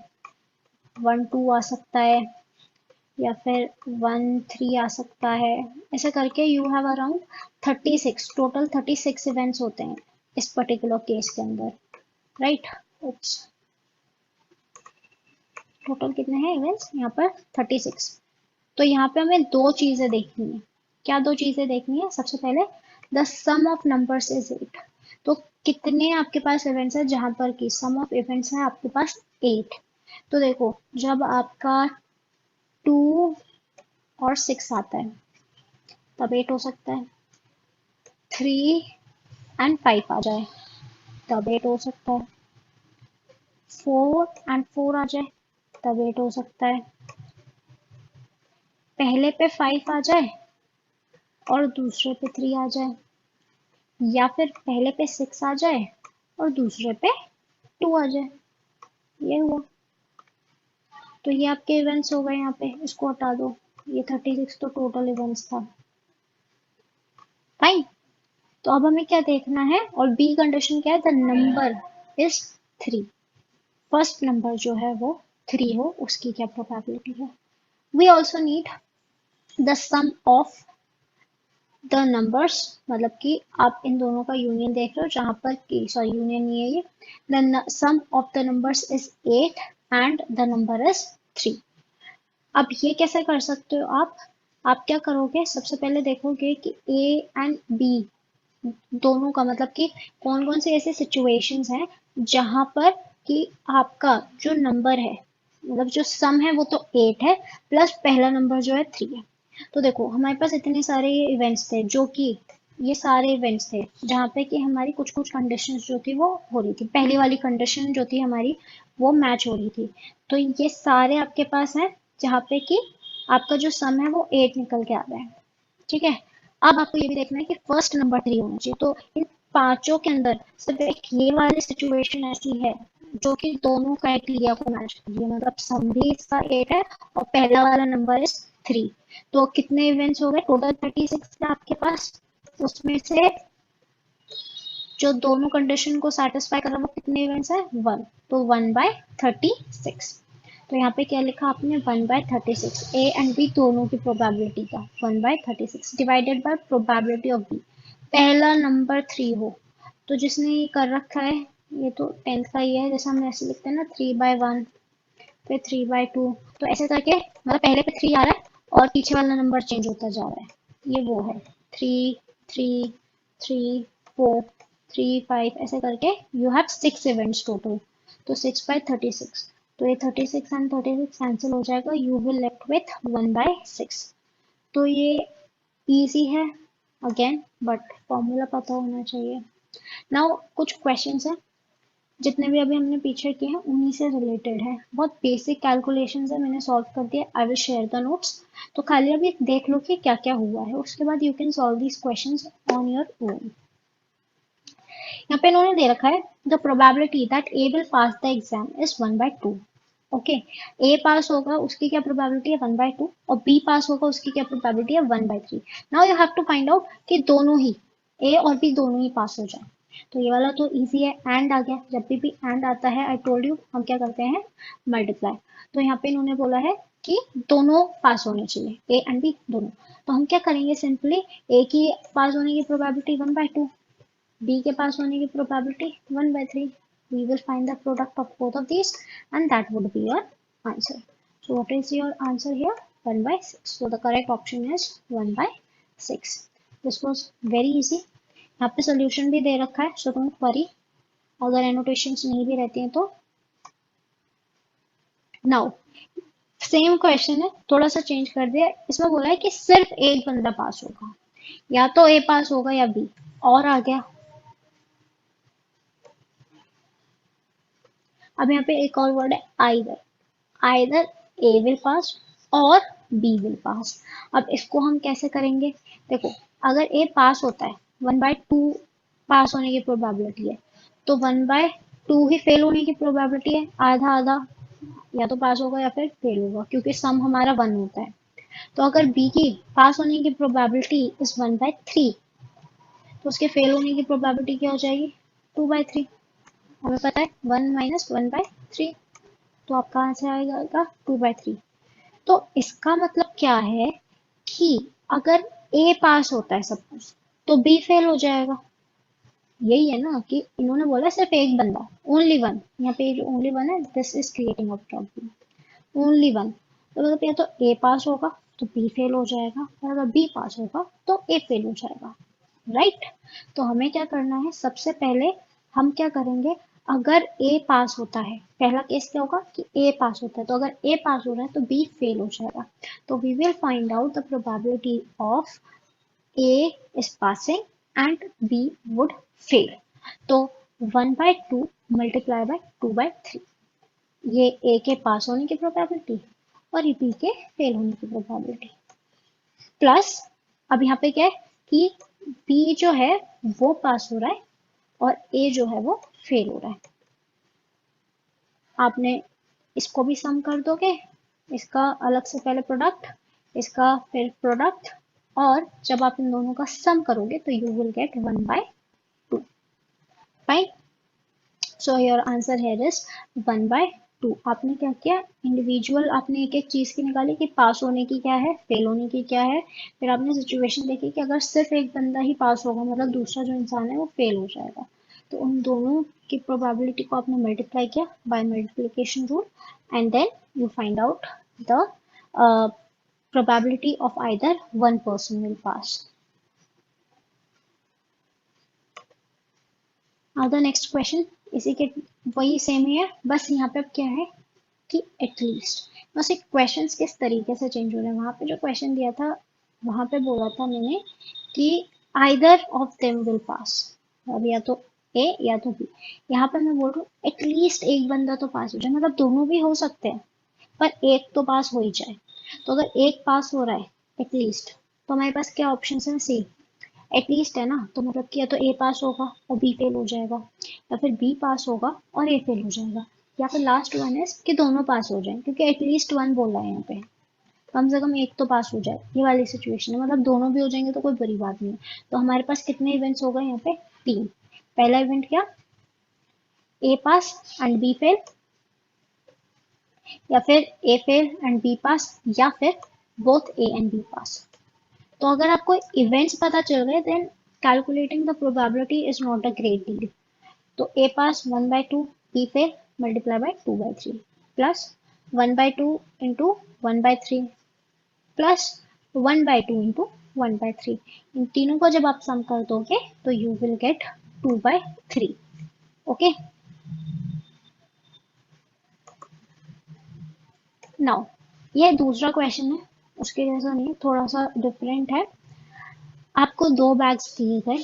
[SPEAKER 1] 1 2 आ सकता है, या फिर 1 3 आ सकता है. ऐसे करके you have around 36, total 36 events होते हैं इस पर्टिकुलर केस के अंदर, राइट. टोटल कितने हैं इवेंट्स यहाँ पर, 36. तो यहाँ पे हमें दो चीजें देखनी है. क्या दो चीजें देखनी है, सबसे पहले the sum of numbers is 8. तो कितने आपके पास इवेंट्स है जहां पर की सम ऑफ इवेंट्स है आपके पास 8. तो देखो जब आपका 2 और 6 आता है तब 8 हो सकता है. 3 एंड 5 आ जाए तब 8 हो सकता है. 4 एंड 4 आ जाए तब 8 हो सकता है. पहले पे 5 आ जाए और दूसरे पे 3 आ जाए, या फिर पहले पे 6 आ जाए और दूसरे पे 2 आ जाए. ये हुआ. तो ये आपके इवेंट्स हो गए. यहाँ पे इसको हटा दो, ये 36 तो टोटल इवेंट्स था. फाइन. तो अब हमें क्या देखना है, और बी कंडीशन क्या है, the number is 3. First number जो है वो 3 हो, उसकी क्या प्रोबेबिलिटी है. We also need the sum of the numbers, मतलब कि आप इन दोनों का यूनियन देख रहे हो, जहां पर की, सॉरी यूनियन नहीं है ये, the sum of the numbers is 8 and the number is 3. अब ये कैसे कर सकते हो आप क्या करोगे, सबसे पहले देखोगे कि ए एंड बी दोनों का, मतलब कि कौन कौन से ऐसे सिचुएशंस हैं जहां पर कि आपका जो नंबर है, मतलब जो सम है वो तो 8 है, प्लस पहला नंबर जो है 3 है. तो देखो हमारे पास इतने सारे इवेंट्स थे, जो कि ये सारे इवेंट्स थे जहाँ पे कि हमारी कुछ कुछ कंडीशंस जो थी वो हो रही थी. पहली वाली कंडीशन जो थी हमारी वो मैच हो रही थी. तो ये सारे आपके पास हैं जहाँ पे कि आपका जो सम है वो 8 निकल के आ रहा है. ठीक है. अब आपको ये भी देखना है कि फर्स्ट नंबर 3 होना चाहिए. तो इन पांचों के अंदर सिर्फ एक ये वाली सिचुएशन ऐसी है जो कि दोनों क्राइटेरिया को मैच कर रही है, मतलब सम भी इसका 8 है और पहला वाला नंबर इज 3. तो कितने इवेंट्स हो गए, टोटल 36 है आपके पास. उसमें से जो दोनों कंडीशन को सेटिस्फाई कर रहा है वो कितने इवेंट्स है, 1. तो 1 बाय 36. तो यहाँ पे क्या लिखा आपने, 1 बाय 36. ए एंड बी दोनों की प्रोबेबिलिटी का 1 by 36 divided by probability of B. पहला नंबर 3 हो, तो जिसने ये कर रखा है ये तो 10th का ही है, जैसे हम ऐसे लिखते हैं ना 3 बाय 1, फिर 3 बाय 2. तो ऐसे करके मतलब पहले पे 3 आ रहा है और पीछे वाला नंबर चेंज होता जा रहा है. ये वो है 3 3 3 4 3 5, ऐसे करके यू हैव 6 इवेंट्स टोटल. तो 6 बाय 36. तो ये 36 एंड 36 कैंसिल हो जाएगा, you will left with 1 by 6. तो ये इजी है अगेन, बट फॉर्मूला पता होना चाहिए। नाउ कुछ क्वेश्चंस हैं जितने भी अभी हमने पीछे किए हैं उन्हीं से रिलेटेड है, बहुत बेसिक कैलकुलेशंस है, मैंने सॉल्व कर दिया। I will share the notes, तो खाली अभी देख लो कि क्या क्या हुआ है, उसके बाद you can solve these questions on your own. यहाँ पे इन्होंने दे रखा है the probability that A will pass the exam is 1/2। Okay, A pass होगा उसकी क्या प्रोबेबिलिटी है 1/2, और बी पास होगा उसकी क्या प्रोबेबिलिटी है 1/3। Now you have to find out कि दोनों ही ए और बी दोनों ही पास हो जाए। तो ये वाला तो इजी है, एंड आ गया। जब भी एंड आता है आई टोल्ड यू हम क्या करते हैं, मल्टीप्लाई। तो यहाँ पे इन्होंने बोला है कि दोनों पास होने चाहिए, ए एंड बी दोनों। तो हम क्या करेंगे, सिंपली ए की पास होने की प्रोबेबिलिटी 1/2, बी के पास होने की probability 1/3। We will find the product of both of these and that would be your answer. So what is your answer here? 1/6. So the correct option is 1/6. This was very easy. यहाँ पे solution भी दे रखा है, so don't worry अगर annotations नहीं भी रहती हैं तो। Now सेम क्वेश्चन है, थोड़ा सा चेंज कर दिया। इसमें बोला है कि सिर्फ एक बंदा पास होगा, या तो ए पास होगा या बी, और आ गया। अब यहाँ पे एक और वर्ड है आइदर, आइदर ए विल पास और बी विल पास। अब इसको हम कैसे करेंगे, देखो अगर ए पास होता है 1/2 पास होने की प्रोबेबिलिटी है, तो 1/2 ही फेल होने की प्रोबेबिलिटी है, आधा आधा, या तो पास होगा या फिर फेल होगा, क्योंकि सम हमारा 1 होता है। तो अगर बी की पास होने की प्रोबेबिलिटी इज 1/3, तो उसके फेल होने की प्रोबेबिलिटी क्या हो जाएगी, 2/3। हमें पता है 1 - 1/3, तो आपका आंसर आएगा 2/3। तो इसका मतलब क्या है कि अगर ए पास होता है सपोज, तो बी फेल हो जाएगा। यही है ना कि इन्होंने बोला सिर्फ एक बंदा, ओनली वन। यहाँ पे जो ओनली वन है, this is creating of problem, only one. तो मतलब या तो ए पास होगा तो बी फेल हो जाएगा, और अगर बी पास होगा तो ए फेल हो जाएगा, राइट। तो हमें क्या करना है, सबसे पहले हम क्या करेंगे, अगर ए पास होता है, पहला केस क्या होगा कि ए पास होता है, तो अगर ए पास हो रहा है तो बी फेल हो जाएगा। तो we will find out the probability of A is passing and B would fail. तो 1/2 मल्टीप्लाई बाय 2/3, ये ए के पास होने की प्रोबेबिलिटी और ये बी के फेल होने की प्रोबेबिलिटी, प्लस अब यहाँ पे क्या है कि बी जो है वो पास हो रहा है और ए जो है वो फेल हो रहा है। आपने इसको भी सम कर दोगे, इसका अलग से पहले प्रोडक्ट, इसका फिर प्रोडक्ट, और जब आप इन दोनों का सम करोगे तो you will gate 1/2, right. So your answer here is 1/2। आपने क्या किया, इंडिविजुअल आपने एक एक चीज की निकाली कि पास होने की क्या है, फेल होने की क्या है, फिर आपने सिचुएशन देखी कि अगर सिर्फ एक बंदा ही पास होगा, मतलब दूसरा जो इंसान है वो फेल हो जाएगा, तो उन दोनों की प्रोबेबिलिटी को आपने मल्टीप्लाई किया by multiplication rule, and then you find out the probability of either one person will pass. Now the next question इसी के वही सेम ही है, बस यहाँ पे अब क्या है कि एटलीस्ट, बस एक क्वेश्चंस किस तरीके से चेंज हो रहे हैं। वहां पे जो क्वेश्चन दिया था वहां पे बोला था मैंने कि either of them will pass, अब या तो ए या तो बी। यहाँ पे मैं बोल रहा हूँ एटलीस्ट एक बंदा तो पास हो जाए, मतलब दोनों भी हो सकते हैं पर एक तो पास हो ही जाए। तो अगर एक पास हो रहा है एटलीस्ट, तो हमारे पास क्या ऑप्शन है, सी एटलीस्ट है ना, तो मतलब कि या तो ए पास होगा और बी फेल हो जाएगा, या फिर बी पास होगा और ए फेल हो जाएगा, या फिर लास्ट वन है कि दोनों पास हो जाए, क्योंकि एटलीस्ट वन बोला है यहाँ पे, कम से कम एक तो पास हो जाए, ये वाली सिचुएशन है, मतलब दोनों भी हो जाएंगे तो कोई बुरी बात नहीं है। तो हमारे पास कितने इवेंट्स हो गए यहाँ पे, 3। पहला इवेंट क्या, A pass and B fail, या फिर A fail and B pass, या फिर both A and B pass. तो अगर आपको इवेंट्स पता चल गए then calculating the probability is not a great deal. तो A pass 1/2, B fail multiply by 2/3, plus 1/2 into 1/3, plus 1/2 into 1/3। इन तीनों को जब आप सम कर दोगे तो you will get 2/3। Okay, now ये दूसरा क्वेश्चन है, उसके जैसा नहीं, थोड़ा सा डिफरेंट है। आपको 2 बैग्स दिए गए,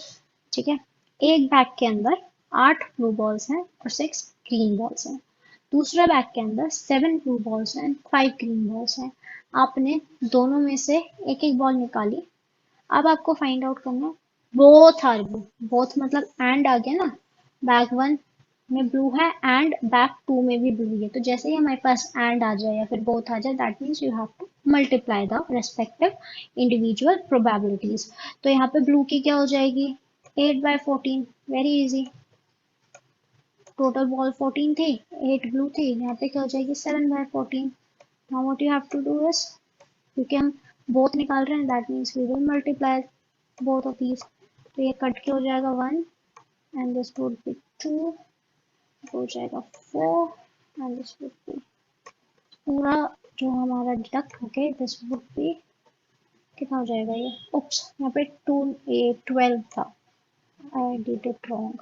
[SPEAKER 1] ठीक है। एक बैग के अंदर 8 ब्लू बॉल्स हैं और 6 ग्रीन बॉल्स हैं। दूसरे बैग के अंदर 7 ब्लू बॉल्स हैं, 5 ग्रीन बॉल्स हैं। आपने दोनों में से एक एक बॉल निकाली। अब आपको फाइंड आउट करना है बोथ आर ब्लू। बोथ मतलब एंड आ गया ना, बैग 1 में ब्लू है एंड बैग 2 में भी ब्लू है। तो जैसे ही हमारे पास एंड आ जाए या फिर बोथ आ जाए, that means you have to multiply the respective individual probabilities. तो यहाँ पे ब्लू की क्या हो जाएगी, 8/14, वेरी इजी। टोटल बॉल 14 थी, 8 ब्लू थी, यहाँ पे क्या हो जाएगी 7/14। Now what you have to do is, क्योंकि हम बोथ निकाल रहे हैं, that means we will multiply both of these. तो ये कट के हो जाएगा 1 एंड दिस वुड बी 2, हो जाएगा 4 एंड दिस वुड बी, पूरा जो हमारा डिडक्ट होके दिस वुड बी कितना हो जाएगा ये, उप्स यहाँ पे 12 था, आई डिड इट रॉन्ग।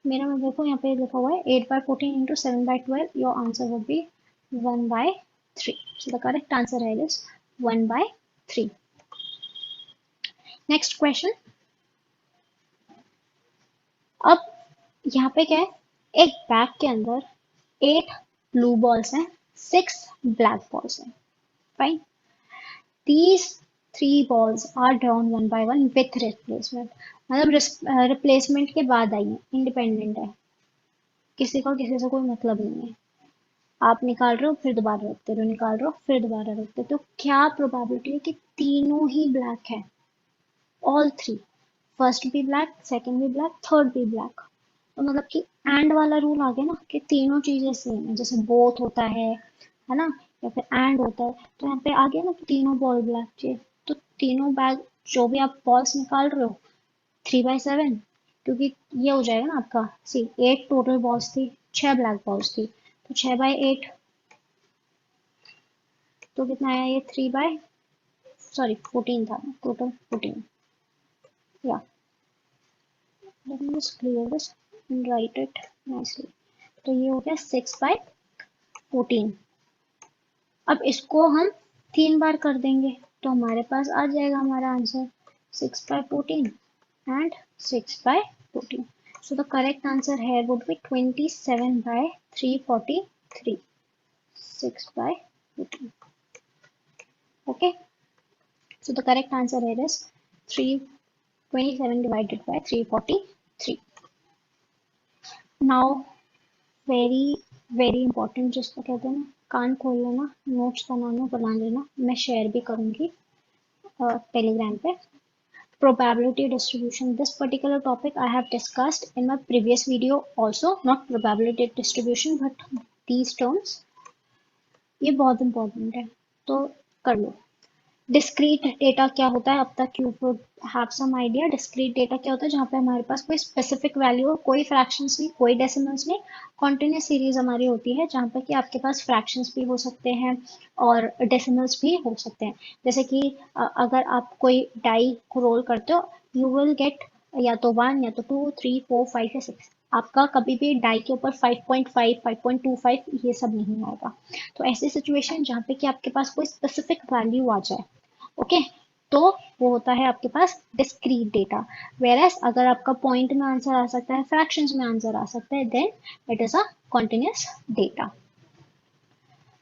[SPEAKER 1] मेरा में देखो यहाँ पे लिखा हुआ है 8/14 into 7/12, your answer would be 1/3। So the correct answer है दिस 1/3। Next question. अब यहाँ पे क्या है, एक बैग के अंदर 8 ब्लू बॉल्स हैं, 6 ब्लैक बॉल्स हैं, fine. These 3 balls are drawn one by one with replacement, मतलब रिप्लेसमेंट के बाद आई है, इंडिपेंडेंट है, किसी का किसी से कोई मतलब नहीं है। आप निकाल रहे हो फिर दोबारा रखते हो, निकाल रहे हो फिर दोबारा रखते हो, तो क्या प्रोबेबिलिटी है कि तीनों ही ब्लैक है, ऑल 3, फर्स्ट भी ब्लैक, सेकंड भी ब्लैक, थर्ड भी ब्लैक। तो मतलब कि एंड वाला रूल आ गया ना, कि तीनों चीजें सेम है, जैसे बोथ होता है ना, या फिर एंड होता है। तो यहाँ पे आ गया ना कि तीनों बॉल ब्लैक चाहिए, तो तीनों बैग जो भी आप बॉल्स निकाल रहे हो 3/7, क्योंकि ये हो जाएगा ना आपका, सी 8 टोटल बॉल्स थी, 6 ब्लैक बॉल्स थी, तो 6/8, तो कितना आया ये 14 था, टोटल 14, या let me just clear this and write it nicely। तो ये हो गया 6/14। अब इसको हम 3 बार कर देंगे तो हमारे पास आ जाएगा हमारा answer 6/14 and 6/14। So the correct answer here would be 27/343, 6/14। Okay, so the correct answer here is 27 divided by 343। Now very very important, जिसको कहते हैं ना कान खोल लेना, नोट्स बना लेना, मैं शेयर भी करूंगी टेलीग्राम पे। Probability distribution, this particular topic I have discussed in my previous video also, not probability distribution but these terms, ये बहुत इंपॉर्टेंट है, तो कर लो। डिस्क्रीट डेटा क्या होता है, अब तक you would have some idea. Discrete data क्या होता है, जहाँ पे हमारे पास कोई स्पेसिफिक वैल्यू हो, कोई फ्रैक्शंस नहीं, कोई डेसिमल्स नहीं, कॉन्टिन्यूस सीरीज हमारी होती है, जहाँ पे कि आपके पास फ्रैक्शंस भी हो सकते हैं और डेसिमल्स भी हो सकते हैं। जैसे कि अगर आप कोई डाई को रोल करते हो, यू विल गेट या तो 1 या तो 2 3 4 5 या 6। आपका कभी भी डाई के ऊपर 5.5 5.25 ये सब नहीं आएगा। तो ऐसी सिचुएशन जहाँ पे कि आपके पास कोई स्पेसिफिक वैल्यू आ जाए, ओके, तो वो होता है आपके पास डिस्क्रीट डेटा। वेरएस अगर आपका पॉइंट में आंसर आ सकता है, फ्रैक्शंस में आंसर आ सकता है, then it is a continuous data.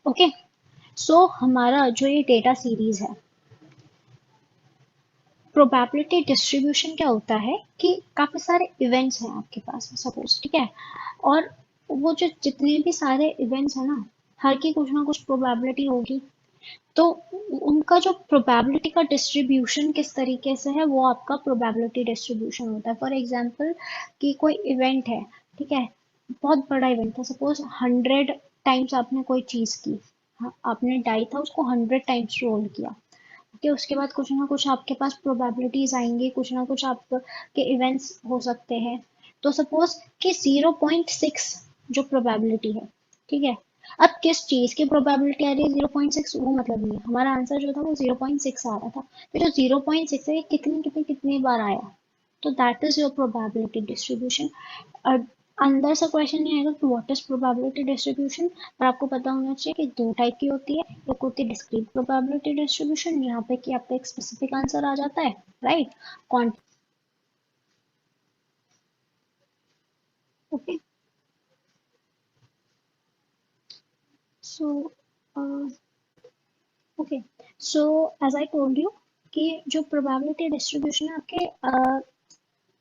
[SPEAKER 1] Okay, so हमारा जो ये डेटा सीरीज है, प्रोबेबिलिटी डिस्ट्रीब्यूशन क्या होता है कि काफी सारे इवेंट्स हैं आपके पास सपोज, ठीक है, और वो जो जितने भी सारे इवेंट्स हैं ना, हर की कुछ ना कुछ प्रोबेबिलिटी होगी, तो उनका जो प्रोबेबिलिटी का डिस्ट्रीब्यूशन किस तरीके से है, वो आपका प्रोबेबिलिटी डिस्ट्रीब्यूशन होता है। फॉर एग्जांपल कि कोई इवेंट है, ठीक है, बहुत बड़ा इवेंट था, सपोज 100 टाइम्स आपने कोई चीज़ की, हाँ, आपने डाई था उसको 100 टाइम्स रोल किया, ओके, उसके बाद कुछ ना कुछ आपके पास प्रोबेबिलिटीज आएंगी, कुछ ना कुछ आपके इवेंट्स हो सकते हैं। तो सपोज कि 0.6 जो प्रोबेबिलिटी है, ठीक है, अब किस चीज की प्रोबेबिलिटी आ रही है 0.6, वो मतलब नहीं है, हमारा आंसर जो था वो 0.6 आ रहा था, फिर जो 0.6 है कितनी कितनी कितनी बार आया, तो that is your probability distribution. अंदर से क्वेश्चन नहीं आएगा कि व्हाट इज प्रोबेबिलिटी डिस्ट्रीब्यूशन, पर आपको पता होना चाहिए कि दो टाइप की होती है। एक होती है डिस्क्रीट प्रोबेबिलिटी डिस्ट्रीब्यूशन, यहाँ पे कि आपका एक स्पेसिफिक आंसर आ जाता है, right. Okay, so okay, so as I told you कि जो प्रोबेबिलिटी डिस्ट्रीब्यूशन है आपके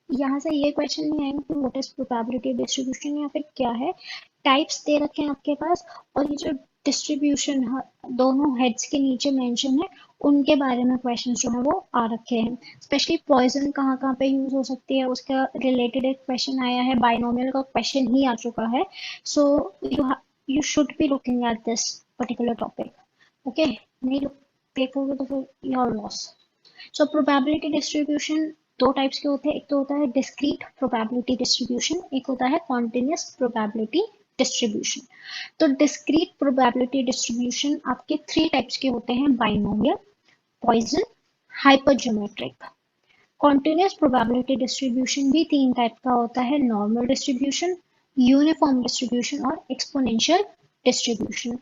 [SPEAKER 1] यहाँ से ये क्वेश्चन नहीं आएगा कि व्हाट इज प्रोबेबिलिटी डिस्ट्रीब्यूशन या फिर क्या है। टाइप्स दे रखे हैं आपके पास, और ये जो डिस्ट्रीब्यूशन दोनों हेड्स के नीचे मेंशन है, उनके बारे में क्वेश्चन जो है वो आ रखे हैं। स्पेशली पॉइजन कहाँ कहाँ पे यूज हो सकती है उसका रिलेटेड एक क्वेश्चन आया है, बाइनोमियल का क्वेश्चन ही आ चुका है। So you should be looking at this particular topic. Okay, नहीं देखोगे तो फिर your loss. So probability distribution दो टाइप्स के होते हैं, एक तो होता है डिस्क्रीट प्रोबेबिलिटी डिस्ट्रीब्यूशन, एक होता है कॉन्टिन्यूस प्रोबेबिलिटी डिस्ट्रीब्यूशन। तो डिस्क्रीट प्रोबेबिलिटी डिस्ट्रीब्यूशन आपके थ्री टाइप्स के होते हैं, binomial, Poisson, hypergeometric. Continuous probability distribution भी तीन टाइप का होता है, नॉर्मल डिस्ट्रीब्यूशन, यूनिफॉर्म डिस्ट्रीब्यूशन और एक्सपोनेंशियल डिस्ट्रीब्यूशन।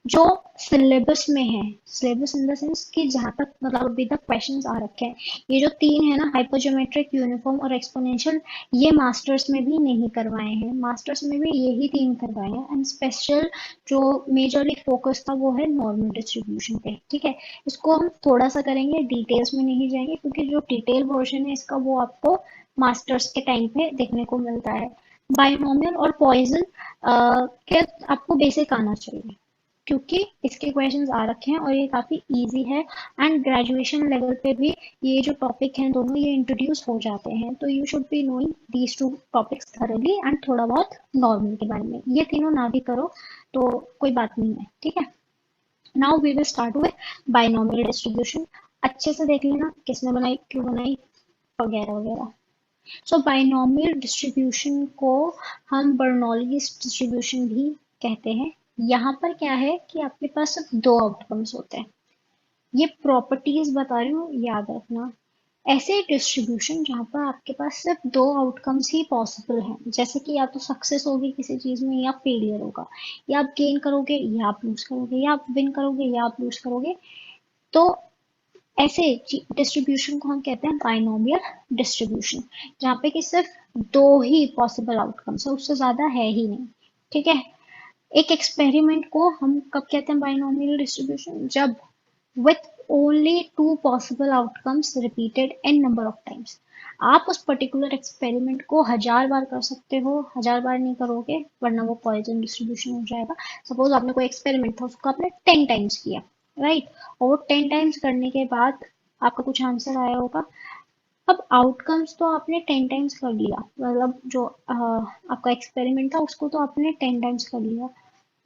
[SPEAKER 1] जो सिलेबस में है, सिलेबस इन द सेंस कि जहाँ तक मतलब अभी तक क्वेश्चंस आ रखे हैं, ये जो तीन है ना, हाइपरज्योमेट्रिक, यूनिफॉर्म और एक्सपोनेंशियल, ये मास्टर्स में भी नहीं करवाए हैं, मास्टर्स में भी यही तीन करवाए हैं। एंड स्पेशल जो मेजरली फोकस था वो है नॉर्मल डिस्ट्रीब्यूशन पे, ठीक है। इसको हम थोड़ा सा करेंगे, डिटेल्स में नहीं जाएंगे, क्योंकि जो डिटेल पोर्शन है इसका वो आपको मास्टर्स के टाइम पे देखने को मिलता है। बाइनोमियल और पॉइजन के आपको बेसिक आना चाहिए, क्योंकि इसके क्वेश्चंस आ रखे हैं और ये काफ़ी इजी है। एंड ग्रेजुएशन लेवल पे भी ये जो टॉपिक हैं दोनों ये इंट्रोड्यूस हो जाते हैं, तो you should be knowing these two topics thoroughly, and थोड़ा बहुत नॉर्मल के बारे में। ये तीनों ना भी करो तो कोई बात नहीं है, ठीक है। Now we will start with binomial distribution. अच्छे से देख लेना किसने बनाई, क्यों बनाई, वगैरह वगैरह। सो बाइनोमियल डिस्ट्रीब्यूशन को हम बर्नौलीज डिस्ट्रीब्यूशन भी कहते हैं। यहाँ पर क्या है कि आपके पास सिर्फ दो आउटकम्स होते हैं, ये प्रॉपर्टीज बता रही हूँ, याद रखना। ऐसे डिस्ट्रीब्यूशन जहाँ पर आपके पास सिर्फ दो आउटकम्स ही पॉसिबल हैं, जैसे कि या तो सक्सेस होगी किसी चीज में या फेलियर होगा, या आप गेन करोगे या आप लूज करोगे, या आप विन करोगे या आप लूज करोगे, तो ऐसे डिस्ट्रीब्यूशन को हम कहते हैं बाइनोमियल डिस्ट्रीब्यूशन, जहाँ पे कि सिर्फ दो ही पॉसिबल आउटकम्स है, उससे ज्यादा है ही नहीं, ठीक है। एक एक्सपेरिमेंट को हम कब कहते हैं बाइनोमियल डिस्ट्रीब्यूशन, जब with only two possible outcomes repeated n number of times। आप उस पर्टिकुलर एक्सपेरिमेंट को 1000 बार कर सकते हो, 1000 बार नहीं करोगे वरना वो पॉइजन डिस्ट्रीब्यूशन हो जाएगा। सपोज आपने कोई एक्सपेरिमेंट था उसको आपने 10 टाइम्स किया, राइट, और वो 10 टाइम्स करने के बाद आपका कुछ आंसर आया होगा। अब आउटकम्स तो आपने 10 टाइम्स कर लिया, मतलब जो आपका एक्सपेरिमेंट था उसको तो आपने 10 टाइम्स कर लिया,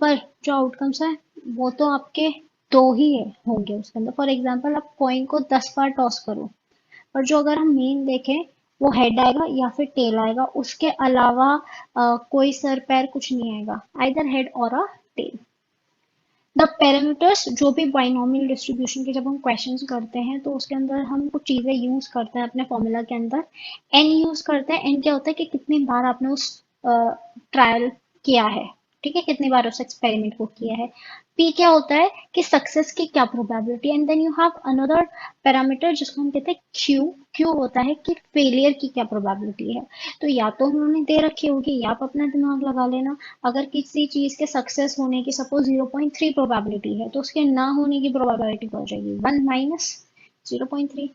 [SPEAKER 1] पर जो आउटकम्स है वो तो आपके दो ही है होंगे उसके अंदर। फॉर एग्जांपल आप कॉइन को 10 बार टॉस करो, पर जो अगर हम मेन देखें वो हेड आएगा या फिर टेल आएगा, उसके अलावा कोई सर पैर कुछ नहीं आएगा, आइदर हेड और अ टेल। द पैरामीटर्स, जो भी बाइनोमियल डिस्ट्रीब्यूशन के जब हम क्वेश्चंस करते हैं तो उसके अंदर हम कुछ चीजें यूज करते हैं अपने फॉर्मूला के अंदर। एन यूज करते हैं, एन क्या होता है कि कितनी बार आपने उस ट्रायल किया है, ठीक है, कितनी बार उस एक्सपेरिमेंट को किया है। पी क्या होता है कि सक्सेस की क्या probability, and then you have another parameter जिसको हम कहते हैं क्यू। क्यू होता है कि फेलियर की क्या प्रोबेबिलिटी है। तो या तो उन्होंने दे रखी होगी या आप अपना दिमाग लगा लेना। अगर किसी चीज के सक्सेस होने की सपोज 0.3 प्रोबेबिलिटी है, तो उसके ना होने की प्रोबेबिलिटी क्या हो जाएगी, 1 माइनस 0.3।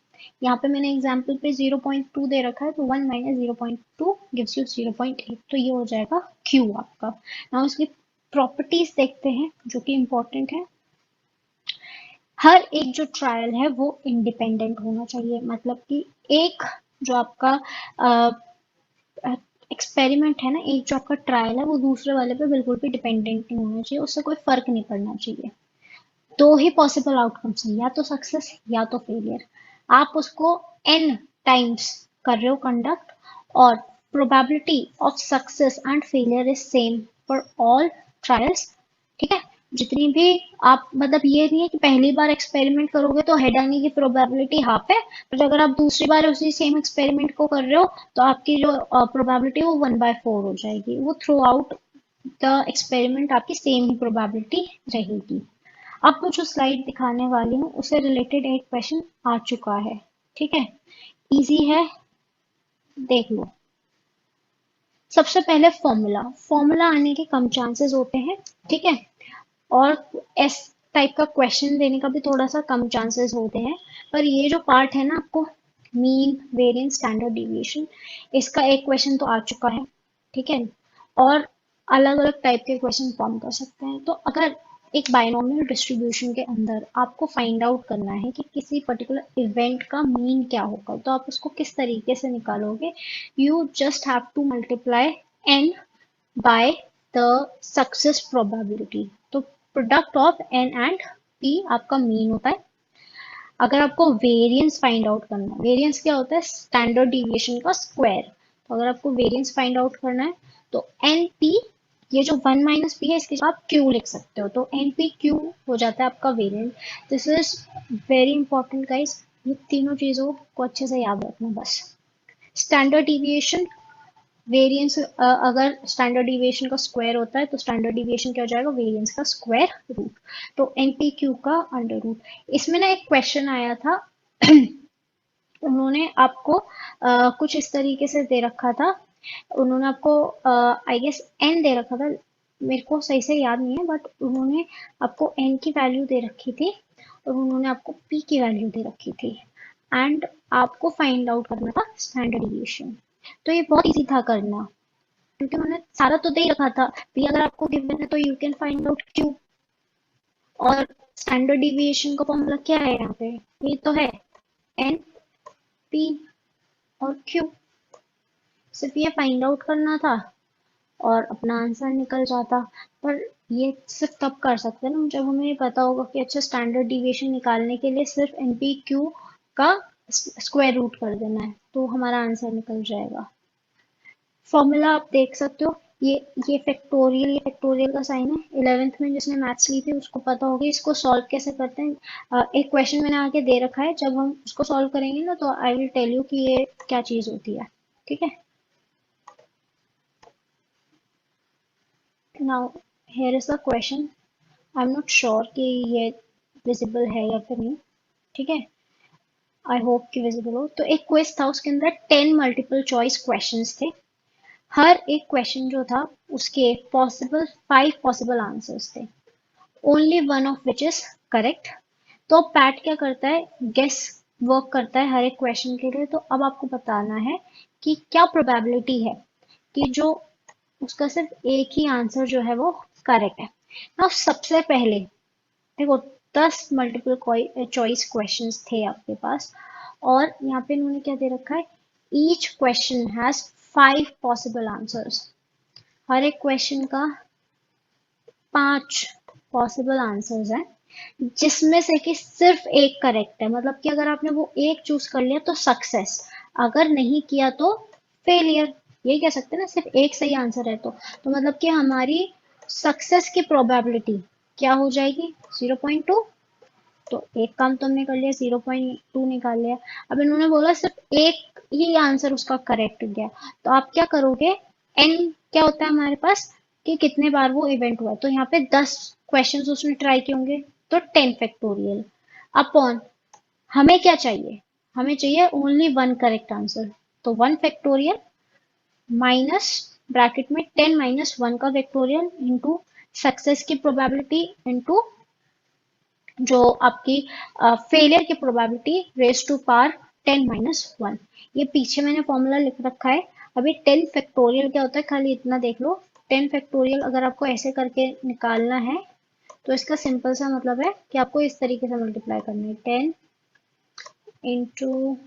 [SPEAKER 1] यहाँ पे मैंने एग्जाम्पल पे 0.2 दे रखा है, तो 1 माइनस 0.2 गिव्स यू 0.8, तो ये हो जाएगा क्यू आपका। नाउ इसकी प्रॉपर्टीज देखते हैं जो कि इंपॉर्टेंट है। हर एक जो ट्रायल है वो इंडिपेंडेंट होना चाहिए, मतलब कि एक जो आपका एक्सपेरिमेंट है ना, एक जो आपका ट्रायल है वो दूसरे वाले पे बिल्कुल भी डिपेंडेंट नहीं होना चाहिए, उससे कोई फर्क नहीं पड़ना चाहिए। दो ही पॉसिबल आउटकम्स हैं, या तो सक्सेस या तो फेलियर। आप उसको n टाइम्स कर रहे हो कंडक्ट, और probability of success and failure is same for all trials, ठीक है। जितनी भी आप मतलब ये नहीं है कि पहली बार एक्सपेरिमेंट करोगे तो हेड आने की प्रोबेबिलिटी हाफ है, बट अगर आप दूसरी बार उसी सेम एक्सपेरिमेंट को कर रहे हो तो आपकी जो प्रोबेबिलिटी है वो 1/4 हो जाएगी। वो थ्रू आउट द एक्सपेरिमेंट आपकी सेम ही प्रोबेबिलिटी रहेगी। आपको जो स्लाइड दिखाने वाली हूँ उससे रिलेटेड एक क्वेश्चन आ चुका है, ठीक है, इजी है, देख लो। सबसे पहले फॉर्मूला, फॉर्मूला आने के कम चांसेस होते हैं, ठीक है, और एस टाइप का क्वेश्चन देने का भी थोड़ा सा कम चांसेस होते हैं। पर ये जो पार्ट है ना आपको, मीन वेरिएंस स्टैंडर्ड डिविएशन, इसका एक क्वेश्चन तो आ चुका है, ठीक है, और अलग अलग टाइप के क्वेश्चन फॉर्म कर सकते हैं। तो अगर एक बायनोमियल डिस्ट्रीब्यूशन के अंदर आपको फाइंड आउट करना है कि किसी पर्टिकुलर इवेंट का मीन क्या होगा, तो आप उसको किस तरीके से निकालोगे? You just have to multiply n by the success probability. तो product of n and p आपका मीन होता है। अगर आपको वेरिएंस फाइंड आउट करना है, वेरिएंस क्या होता है? स्टैंडर्ड डिविएशन का स्क्वायर। तो अगर आपको वेरिएंस फाइंड आउट करना है तो एन पी, ये जो 1 माइनस पी है इसके साथ आप क्यू लिख सकते हो, तो एन पी क्यू हो जाता है आपका variance. This is very important guys, ये तीनों चीजों को अच्छे से याद रखना बस। स्टैंडर्ड डिविएशन, वेरिएंस अगर स्टैंडर्ड डिविएशन का स्क्वायर होता है तो स्टैंडर्ड डिविएशन क्या हो जाएगा? वेरिएंस का स्क्वायर रूट। तो एनपीक्यू का अंडर रूट। इसमें ना एक क्वेश्चन आया था उन्होंने आपको कुछ इस तरीके से दे रखा था, उन्होंने आपको आई गेस एन दे रखा था, मेरे को सही से याद नहीं है, बट उन्होंने आपको एन की वैल्यू दे रखी थी और उन्होंने आपको पी की वैल्यू दे रखी थी, एंड आपको फाइंड आउट करना था स्टैंडर्ड डिविएशन। तो ये बहुत इजी था करना, क्योंकि उन्होंने सारा तो दे ही रखा था। पी अगर आपको गिवन है तो you can find out Q, और स्टैंडर्ड डिविएशन का फॉर्मूला क्या है यहाँ पे? ये तो है एन पी और क्यू। सिर्फ ये फाइंड आउट करना था और अपना आंसर निकल जाता। पर ये सिर्फ तब कर सकते हैं ना जब हमें ये पता होगा कि अच्छा स्टैंडर्ड डिविएशन निकालने के लिए सिर्फ एन पी क्यू का स्क्वायर रूट कर देना है तो हमारा आंसर निकल जाएगा। फॉर्मूला आप देख सकते हो, ये फैक्टोरियल, ये फैक्टोरियल का साइन है। 11th में जिसने मैथ्स ली थी उसको पता होगा इसको सॉल्व कैसे करते हैं। एक क्वेश्चन मैंने आगे दे रखा है, जब हम उसको सॉल्व करेंगे ना तो आई विल टेल यू कि ये क्या चीज होती है, ठीक है। Now here is the question, I am not sure कि ये विजिबल है या फिर नहीं, ठीक है, आई होप कि विजिबल हो। तो एक क्विज था, उसके अंदर 10 मल्टीपल चॉइस क्वेश्चंस थे। हर एक क्वेश्चन जो था उसके पॉसिबल 5 पॉसिबल आंसर्स थे, only one of which is correct. तो पैट क्या करता है? गेस वर्क करता है हर एक क्वेश्चन के लिए। तो अब आपको बताना है कि क्या प्रोबेबिलिटी है कि जो उसका सिर्फ एक ही आंसर जो है वो करेक्ट है। ना सबसे पहले देखो 10 मल्टीपल चॉइस क्वेश्चंस थे आपके पास, और यहाँ पे इन्होंने क्या दे रखा है? Each question has 5 possible answers. हर एक क्वेश्चन का 5 पॉसिबल आंसर्स हैं, जिसमें से कि सिर्फ एक करेक्ट है। मतलब कि अगर आपने वो एक चूज कर लिया तो सक्सेस, अगर नहीं किया तो फेलियर। ये कह सकते हैं ना, सिर्फ एक सही आंसर है तो मतलब कि हमारी सक्सेस की प्रोबेबिलिटी क्या हो जाएगी? 0.2। तो एक काम तो हमने कर लिया, 0.2 निकाल लिया। अब इन्होंने बोला सिर्फ एक ही आंसर उसका करेक्ट गया, तो आप क्या करोगे? एन क्या होता है हमारे पास कि कितने बार वो इवेंट हुआ, तो यहाँ पे 10 क्वेश्चन उसने ट्राई किए होंगे, तो 10 फैक्टोरियल अपॉन, हमें क्या चाहिए? हमें चाहिए ओनली वन करेक्ट आंसर, तो 1 फैक्टोरियल माइनस ब्रैकेट में 10 माइनस 1 का फैक्टोरियल इंटू सक्सेस की प्रोबेबिलिटी इंटू जो आपकी फेलियर की probability raise to power 10 minus 1। ये पीछे मैंने फॉर्मूला लिख रखा है। अभी 10 फैक्टोरियल क्या होता है खाली इतना देख लो। 10 फैक्टोरियल अगर आपको ऐसे करके निकालना है तो इसका सिंपल सा मतलब है कि आपको इस तरीके से मल्टीप्लाई करना है, 10 इंटू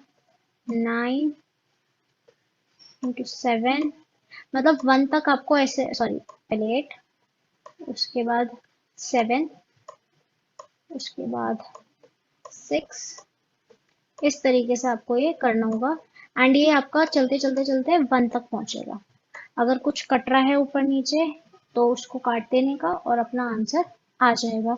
[SPEAKER 1] 9 इंटू 7, मतलब 1 तक आपको ऐसे, सॉरी पहले 8, उसके बाद 7, उसके बाद 6, इस तरीके से आपको ये करना होगा। एंड ये आपका चलते चलते चलते 1 तक पहुंचेगा। अगर कुछ कट रहा है ऊपर नीचे तो उसको काट देने का और अपना आंसर आ जाएगा।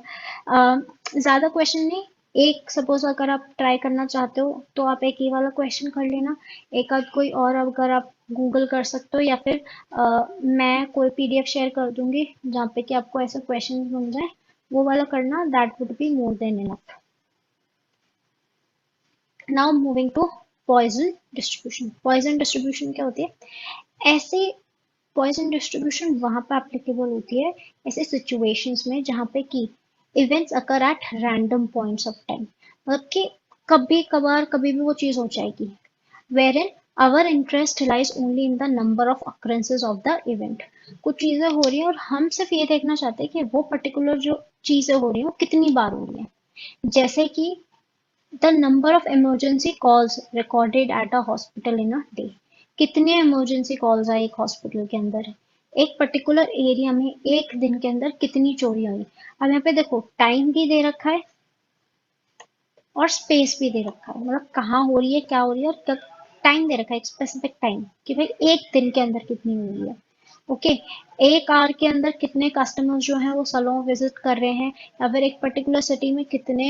[SPEAKER 1] ज़्यादा क्वेश्चन नहीं, एक सपोज अगर आप ट्राई करना चाहते हो तो आप एक ये वाला क्वेश्चन कर लेना, एक आध कोई और अगर आप गूगल कर सकते हो, या फिर मैं कोई पीडीएफ शेयर कर दूंगी जहाँ पे कि आपको ऐसे क्वेश्चन मिल जाए, वो वाला करना, that would be more than enough. Now moving to Poisson distribution. Poisson distribution क्या होती है? ऐसे पॉइजन डिस्ट्रीब्यूशन वहां पर एप्लीकेबल होती है ऐसे सिचुएशंस में जहाँ पे कि events occur at random points of time, मतलब कि कभी कभार कभी भी वो चीज हो जाएगी, wherein our interest lies only in the number of occurrences of the event। कुछ चीजें हो रही हैं और हम सिर्फ ये देखना चाहते हैं कि वो पर्टिकुलर जो चीजें हो रही हैं वो कितनी बार हो रही हैं। जैसे कि the number of emergency calls recorded at a hospital in a day, कितने इमरजेंसी कॉल्स आए एक हॉस्पिटल के अंदर, एक पर्टिकुलर एरिया में एक दिन के अंदर कितनी चोरी हुई। अब यहाँ पे देखो टाइम भी दे रखा है और स्पेस भी दे रखा है, मतलब कहाँ हो रही है, क्या हो रही है, और टाइम दे रखा है, एक स्पेसिफिक टाइम कि भाई एक दिन के अंदर कितनी हो रही है। ओके, एक आवर के अंदर कितने कस्टमर्स जो हैं वो सैलून विजिट कर रहे हैं, या फिर एक पर्टिकुलर सिटी में कितने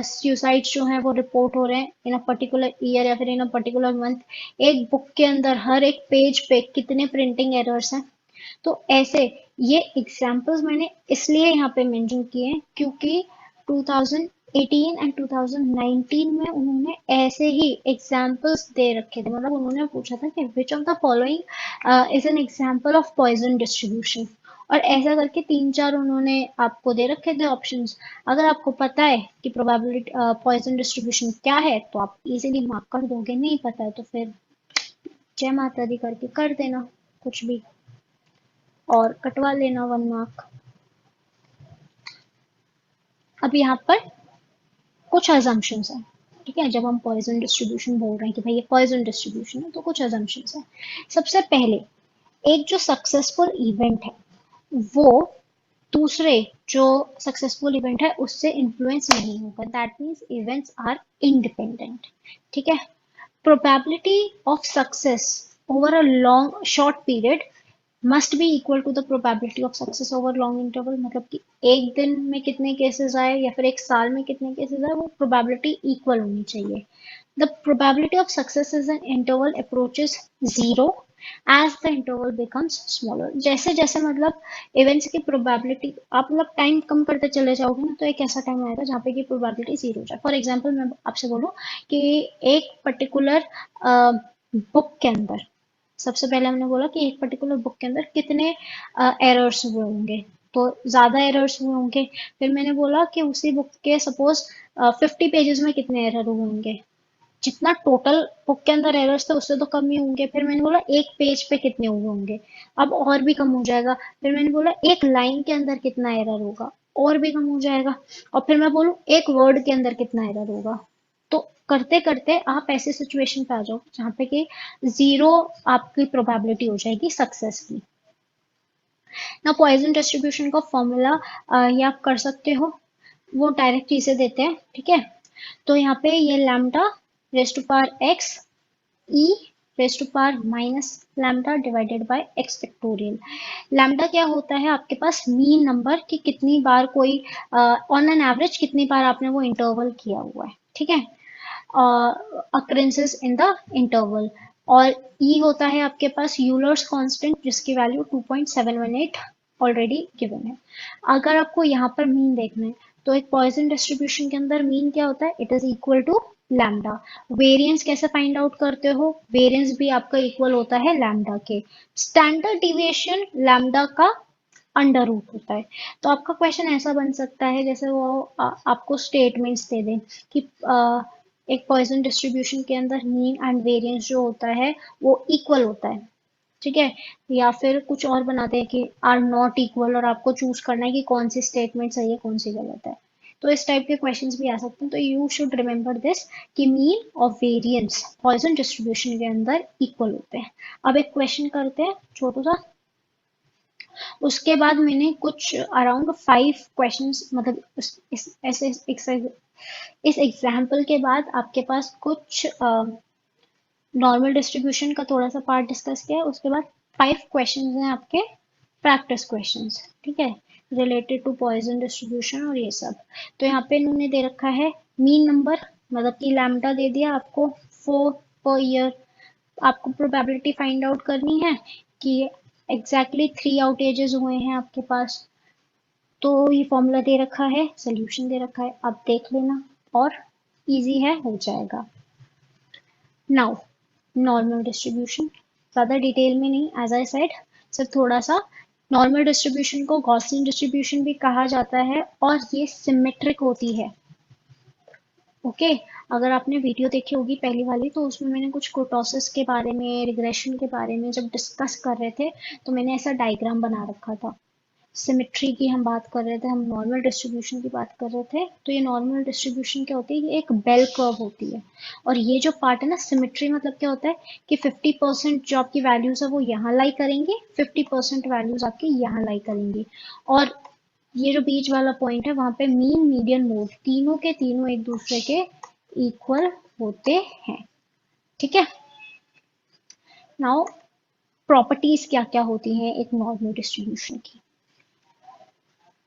[SPEAKER 1] सुसाइड्स जो हैं वो रिपोर्ट हो रहे हैं इन अ पर्टिकुलर ईयर या फिर इन अ पर्टिकुलर मंथ। एक बुक के अंदर हर एक पेज पे कितने प्रिंटिंग एरर्स हैं। तो ऐसे ये एग्जाम्पल्स मैंने इसलिए यहाँ पे मेंशन किए हैं क्योंकि 2018 एंड 2019 में उन्होंने ऐसे ही एग्जाम्पल्स दे रखे थे, मतलब उन्होंने पूछा था कि which of the following is an example of Poisson distribution, और ऐसा करके तीन चार उन्होंने आपको दे रखे थे ऑप्शंस। अगर आपको पता है कि प्रोबेबिलिटी पॉइजन डिस्ट्रीब्यूशन क्या है तो आप इजीली मार्क कर दोगे, नहीं पता है तो फिर जय माता दी करके कर देना कुछ भी और कटवा लेना 1 मार्क। अब यहाँ पर कुछ अजम्पशंस हैं, ठीक है, जब हम पॉइजन डिस्ट्रीब्यूशन बोल रहे हैं कि भाई ये पॉइजन डिस्ट्रीब्यूशन है तो कुछ अजम्पशंस हैं। सबसे पहले, एक जो सक्सेसफुल इवेंट है वो दूसरे जो सक्सेसफुल इवेंट है उससे इन्फ्लुएंस नहीं होगा, that means events are independent. ठीक है, probability of success over a long short period must be equal to the probability of success over long interval, मतलब कि एक दिन में कितने केसेस आए या फिर एक साल में कितने केसेस आए वो प्रोबेबिलिटी इक्वल होनी चाहिए। The probability of success is an interval approaches zero as the interval becomes smaller. जैसे जैसे मतलब इवेंट्स की प्रोबेबिलिटी आप मतलब टाइम कम करते चले जाओगे ना, तो एक ऐसा टाइम आएगा जहाँ पे की प्रोबेबिलिटी जीरो हो जाए। फॉर एग्जाम्पल मैं आपसे बोलूँ कि एक पर्टिकुलर बुक के अंदर, सबसे पहले हमने बोला कि एक पर्टिकुलर बुक के अंदर कितने एरर्स हुए होंगे, तो ज़्यादा एरर्स हुए होंगे। फिर मैंने बोला कि उसी बुक के सपोज 50 पेजेस में कितने एरर हुए होंगे, जितना टोटल बुक के अंदर एरर्स थे उससे तो कम ही होंगे। फिर मैंने बोला एक पेज पे कितने हुए होंगे, अब और भी कम हो जाएगा। फिर मैंने बोला एक लाइन के अंदर कितना एरर होगा, और भी कम हो जाएगा। और फिर मैं बोलूँ एक वर्ड के अंदर कितना एरर होगा, तो करते करते आप ऐसे सिचुएशन पे आ जाओ जहाँ पे कि जीरो आपकी प्रोबेबिलिटी हो जाएगी सक्सेस की। ना पॉइजन डिस्ट्रीब्यूशन का फॉर्मूला ये आप कर सकते हो, वो डायरेक्ट चीजें देते हैं, ठीक है। तो यहाँ पे ये lambda raise to power x e raise to power minus lambda divided by x factorial. Lambda क्या होता है, आपके पास मीन नंबर कि कितनी बार कोई ऑन एन एवरेज कितनी बार आपने वो इंटरवल किया हुआ है, ठीक है, occurrences in the interval। और E होता है आपके पास यूलर्स कांस्टेंट जिसकी वैल्यू 2.718 ऑलरेडी गिवन है। अगर आपको यहाँ पर मीन देखना है तो एक पॉइजन डिस्ट्रीब्यूशन के अंदर मीन क्या होता है, it is equal to lambda. Variance कैसे फाइंड आउट करते हो, वेरिएंस भी आपका इक्वल होता है लैम्डा के। स्टैंडर्ड डिविएशन लैम्डा का अंडर रूट होता है। तो आपका क्वेश्चन ऐसा बन सकता है जैसे वो आपको स्टेटमेंट्स दे दें कि एक पॉइजन डिस्ट्रीब्यूशन के अंदर मीन एंड वेरिएंस जो होता है वो इक्वल होता है, ठीक है, या फिर कुछ और बनाते हैं कि आर नॉट इक्वल, और आपको चूज करना है कि कौन सी स्टेटमेंट सही है कौन सी गलत है। तो इस टाइप के क्वेश्चंस भी आ सकते हैं, तो यू शुड रिमेंबर दिस कि मीन और वेरिएंस पॉइजन डिस्ट्रीब्यूशन के अंदर इक्वल होते हैं। अब एक क्वेश्चन करते हैं छोटा सा, उसके बाद मैंने कुछ अराउंड 5 क्वेश्चंस, मतलब ऐसे इस एग्जाम्पल के बाद आपके पास कुछ नॉर्मल डिस्ट्रीब्यूशन का थोड़ा सा पार्ट डिस्कस किया है, उसके बाद 5 क्वेश्चंस हैं आपके प्रैक्टिस क्वेश्चंस, ठीक है, रिलेटेड टू पॉइजन डिस्ट्रीब्यूशन और ये सब। तो यहाँ पे इन्होंने दे रखा है मीन नंबर, मतलब कि लैम्डा दे दिया आपको 4 पर ईयर। आपको प्रोबेबिलिटी फाइंड आउट करनी है कि एग्जैक्टली 3 आउटेजेस हुए हैं आपके पास। तो ये फॉर्मूला दे रखा है, सोल्यूशन दे रखा है, आप देख लेना और इजी है, हो जाएगा। नाउ नॉर्मल डिस्ट्रीब्यूशन, ज़्यादा डिटेल में नहीं, एज आई सेड सिर्फ थोड़ा सा। नॉर्मल डिस्ट्रीब्यूशन को गॉसियन डिस्ट्रीब्यूशन भी कहा जाता है और ये सिमेट्रिक होती है। ओके अगर आपने वीडियो देखी होगी पहली वाली, तो उसमें मैंने कुछ कुर्टोसिस के बारे में, रिग्रेशन के बारे में जब डिस्कस कर रहे थे, तो मैंने ऐसा डायग्राम बना रखा था। सिमेट्री की हम बात कर रहे थे, हम नॉर्मल डिस्ट्रीब्यूशन की बात कर रहे थे। तो ये नॉर्मल डिस्ट्रीब्यूशन क्या होती है, ये एक बेल कर्व होती है। और ये जो पार्ट है ना, सिमेट्री मतलब क्या होता है कि 50% जो आपकी वैल्यूज है वो यहाँ लाई करेंगी, 50% वैल्यूज आपकी यहाँ लाई करेंगी। और ये जो बीच वाला पॉइंट है, वहां पे मीन, मीडियन, मोड तीनों के तीनों एक दूसरे के इक्वल होते हैं। ठीक है। नाउ प्रॉपर्टीज क्या क्या होती हैं एक नॉर्मल डिस्ट्रीब्यूशन की।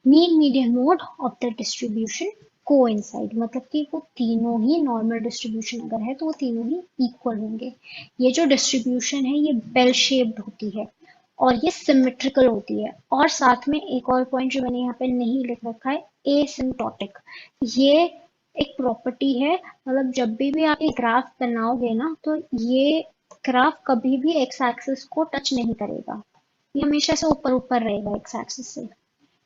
[SPEAKER 1] Mean, median, mode of the distribution coincide, मतलब कि वो तीनों ही, नॉर्मल डिस्ट्रीब्यूशन अगर है तो वो तीनों ही इक्वल होंगे। ये जो डिस्ट्रीब्यूशन है ये बेल शेप्ड होती है और ये सिमेट्रिकल होती है। और साथ में एक और पॉइंट जो मैंने यहाँ पे नहीं लिख रखा है, एसिम्प्टोटिक। ये एक प्रॉपर्टी है, मतलब जब भी आप एक ग्राफ बनाओगे ना, तो ये ग्राफ कभी भी एक्स एक्सिस को टच नहीं करेगा, ये हमेशा से ऊपर ऊपर रहेगा एक्स एक्सिस से।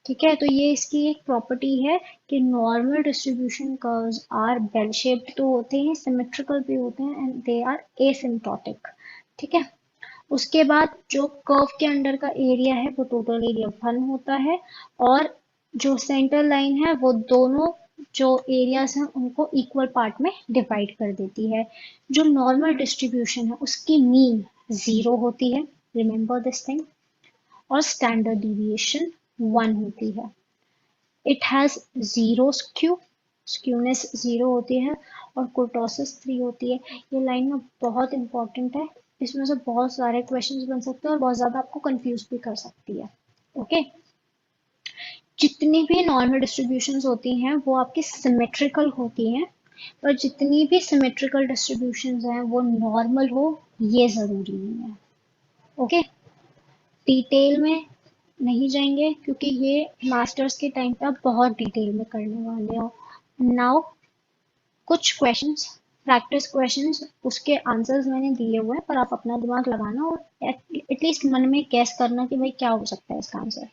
[SPEAKER 1] ठीक है, तो ये इसकी एक प्रॉपर्टी है कि normal distribution curves are bell shaped तो होते हैं, सिमेट्रिकल भी होते हैं, एंड दे आर एसिम्प्टोटिक। ठीक है। उसके बाद जो कर्व के अंडर का एरिया है वो टोटल एरिया 1 होता है, और जो सेंटर लाइन है वो दोनों जो एरियाज हैं उनको इक्वल पार्ट में डिवाइड कर देती है। जो नॉर्मल डिस्ट्रीब्यूशन है उसकी मीन 0 होती है, रिमेंबर दिस थिंग, और स्टैंडर्ड डिविएशन 1 होती है। It has zero skew, skewness 0 होती है, और कुर्टोसिस 3 होती है। ये लाइन में बहुत इंपॉर्टेंट है, इसमें से बहुत सारे क्वेश्चंस बन सकते हैं और बहुत ज़्यादा आपको कंफ्यूज भी कर सकती है। ओके, जितनी भी नॉर्मल डिस्ट्रीब्यूशंस होती हैं वो आपकी सिमेट्रिकल होती हैं, पर जितनी भी सिमेट्रिकल डिस्ट्रीब्यूशंस हैं वो नॉर्मल हो ये ज़रूरी नहीं है। ओके, डिटेल में नहीं जाएंगे क्योंकि ये मास्टर्स के टाइम पे आप बहुत डिटेल में करने वाले हो। नाउ कुछ क्वेश्चंस, प्रैक्टिस क्वेश्चंस, उसके आंसर्स मैंने दिए हुए हैं, पर आप अपना दिमाग लगाना और एटलीस्ट मन में गैस करना कि भाई क्या हो सकता है इसका answer.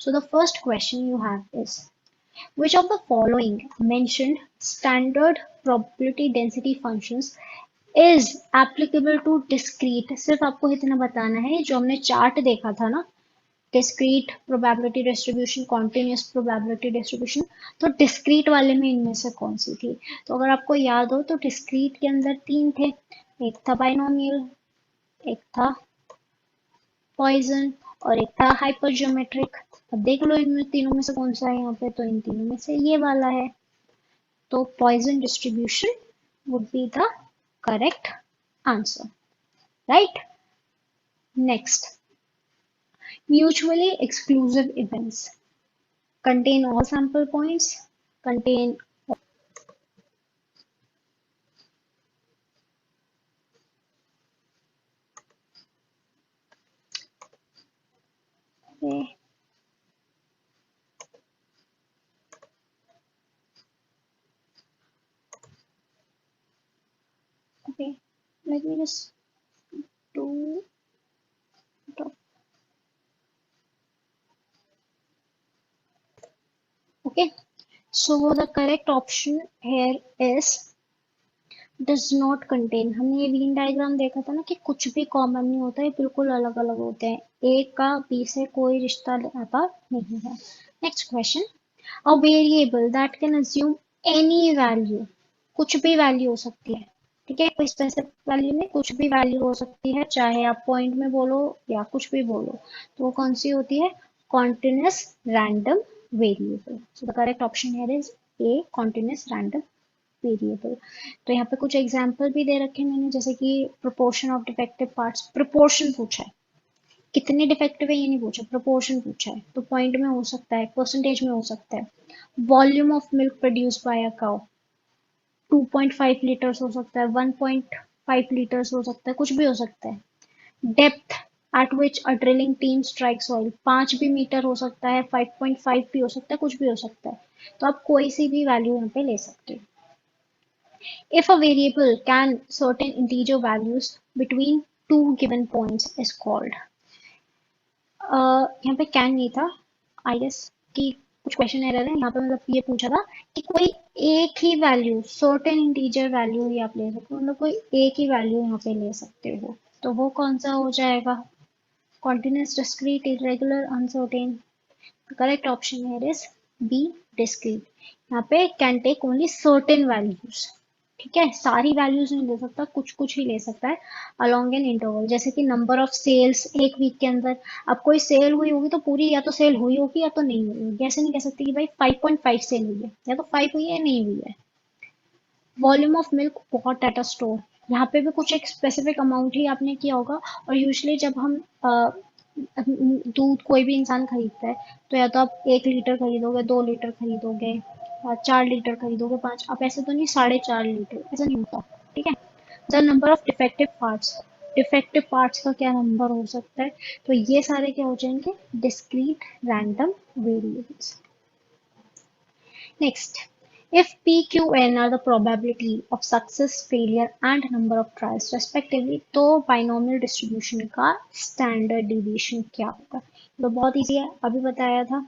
[SPEAKER 1] So the first question you have is, which of the following mentioned standard probability density functions is applicable to discrete। सिर्फ आपको इतना बताना है, जो हमने चार्ट देखा था ना, discrete probability distribution, continuous probability distribution, तो डिस्क्रीट वाले में इनमें से कौन सी थी। तो अगर आपको याद हो तो डिस्क्रीट के अंदर 3 थे, एक था बाइनोमियल, एक था पॉइजन, और एक था हाइपरज्योमेट्रिक। अब देख लो इनमें तीनों में से कौन सा है यहाँ पे, तो इन तीनों में से ये वाला है। तो Poisson distribution would be the correct answer, right. Next, mutually exclusive events contain all sample points, contain okay, okay, let me just do the, okay, so the correct option here is does not contain। हमने ये Venn diagram देखा था ना कि कुछ भी common नहीं होता है, बिल्कुल अलग अलग होते हैं, ए का बी से कोई रिश्ता आता नहीं है। Next question, a variable that can assume any value, कुछ भी वैल्यू हो सकती है। ठीक है, कोई स्पेसिफिक वैल्यू में कुछ भी वैल्यू हो सकती है, चाहे आप पॉइंट में बोलो या कुछ भी बोलो, तो वो कौन सी होती है, continuous random variable. So the correct option here is a, continuous random variable. तो यहाँ पे कुछ एग्जाम्पल भी दे रखे हैं मैंने, जैसे कि proportion of defective parts, proportion पूछा है, कितने डिफेक्टिव है ये नहीं पूछा, प्रोपोर्शन पूछा है, तो पॉइंट में हो सकता है, परसेंटेज में हो सकता है। Volume of milk produce by a cow 2.5 litres हो सकता है, 1.5 लीटर्स हो सकता है, कुछ भी हो सकता है। डेप्थ एट विच अ ड्रिलिंग टीम स्ट्राइक सॉइल 5 भी मीटर हो सकता है, 5.5 भी हो सकता है, कुछ भी हो सकता है। तो आप कोई सी भी वैल्यू यहाँ पे ले सकते हो। If a variable can certain integer values between two given points is called यहाँ पे कैन नहीं था, आई गेस कि कुछ क्वेश्चन एरर है यहाँ पे, मतलब ये पूछा था कि कोई एक ही वैल्यू, सर्टेन इंटीजर वैल्यू ही आप ले सकते हो, मतलब कोई एक ही वैल्यू यहाँ पे ले सकते हो, तो वो कौन सा हो जाएगा? Continuous, discrete, irregular, uncertain. Correct option here is B, discrete. यहाँ पे can take only certain values, ठीक है, सारी वैल्यूज नहीं ले सकता, कुछ कुछ ही ले सकता है अलोंग एन इंटरवल। जैसे कि नंबर ऑफ सेल्स एक वीक के अंदर, अब कोई सेल हुई होगी तो पूरी या तो सेल हुई होगी या तो नहीं हुई होगी, ऐसे नहीं कह सकते कि भाई 5.5 सेल हुई है, या तो 5 हुई है या नहीं हुई है। Volume of milk bought at a store, यहाँ पे भी कुछ एक स्पेसिफिक अमाउंट ही आपने किया होगा, और यूजली जब हम दूध कोई भी इंसान खरीदता है तो या तो आप 1 लीटर खरीदोगे, 2 लीटर खरीदोगे, 4 लीटर खरीदोगे, 5, आप ऐसे तो नहीं 4.5 लीटर, ऐसा नहीं होता, ठीक है। The number of defective parts, defective parts का क्या नंबर हो सकता है? तो ये सारे क्या हो जाएंगे? Discrete random variables. Next, if P, Q, N are the probability of success, failure and number of trials respectively, तो binomial distribution का standard deviation क्या होगा? तो बहुत इजी है, अभी बताया था।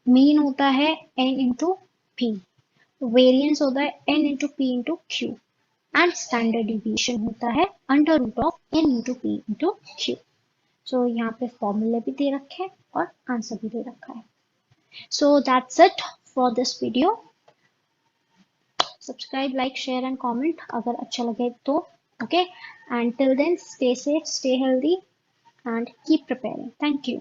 [SPEAKER 1] मीन होता है n इंटू पी, वेरियंस होता है n into p into q, and standard deviation होता है under root of n into p into q. So यहाँ पे फॉर्मूले भी दे रखे हैं और आंसर भी दे रखा है। So that's it for this video. Subscribe, like, share and comment अगर अच्छा लगे तो, okay? And till then, stay safe, stay healthy and keep preparing. Thank you.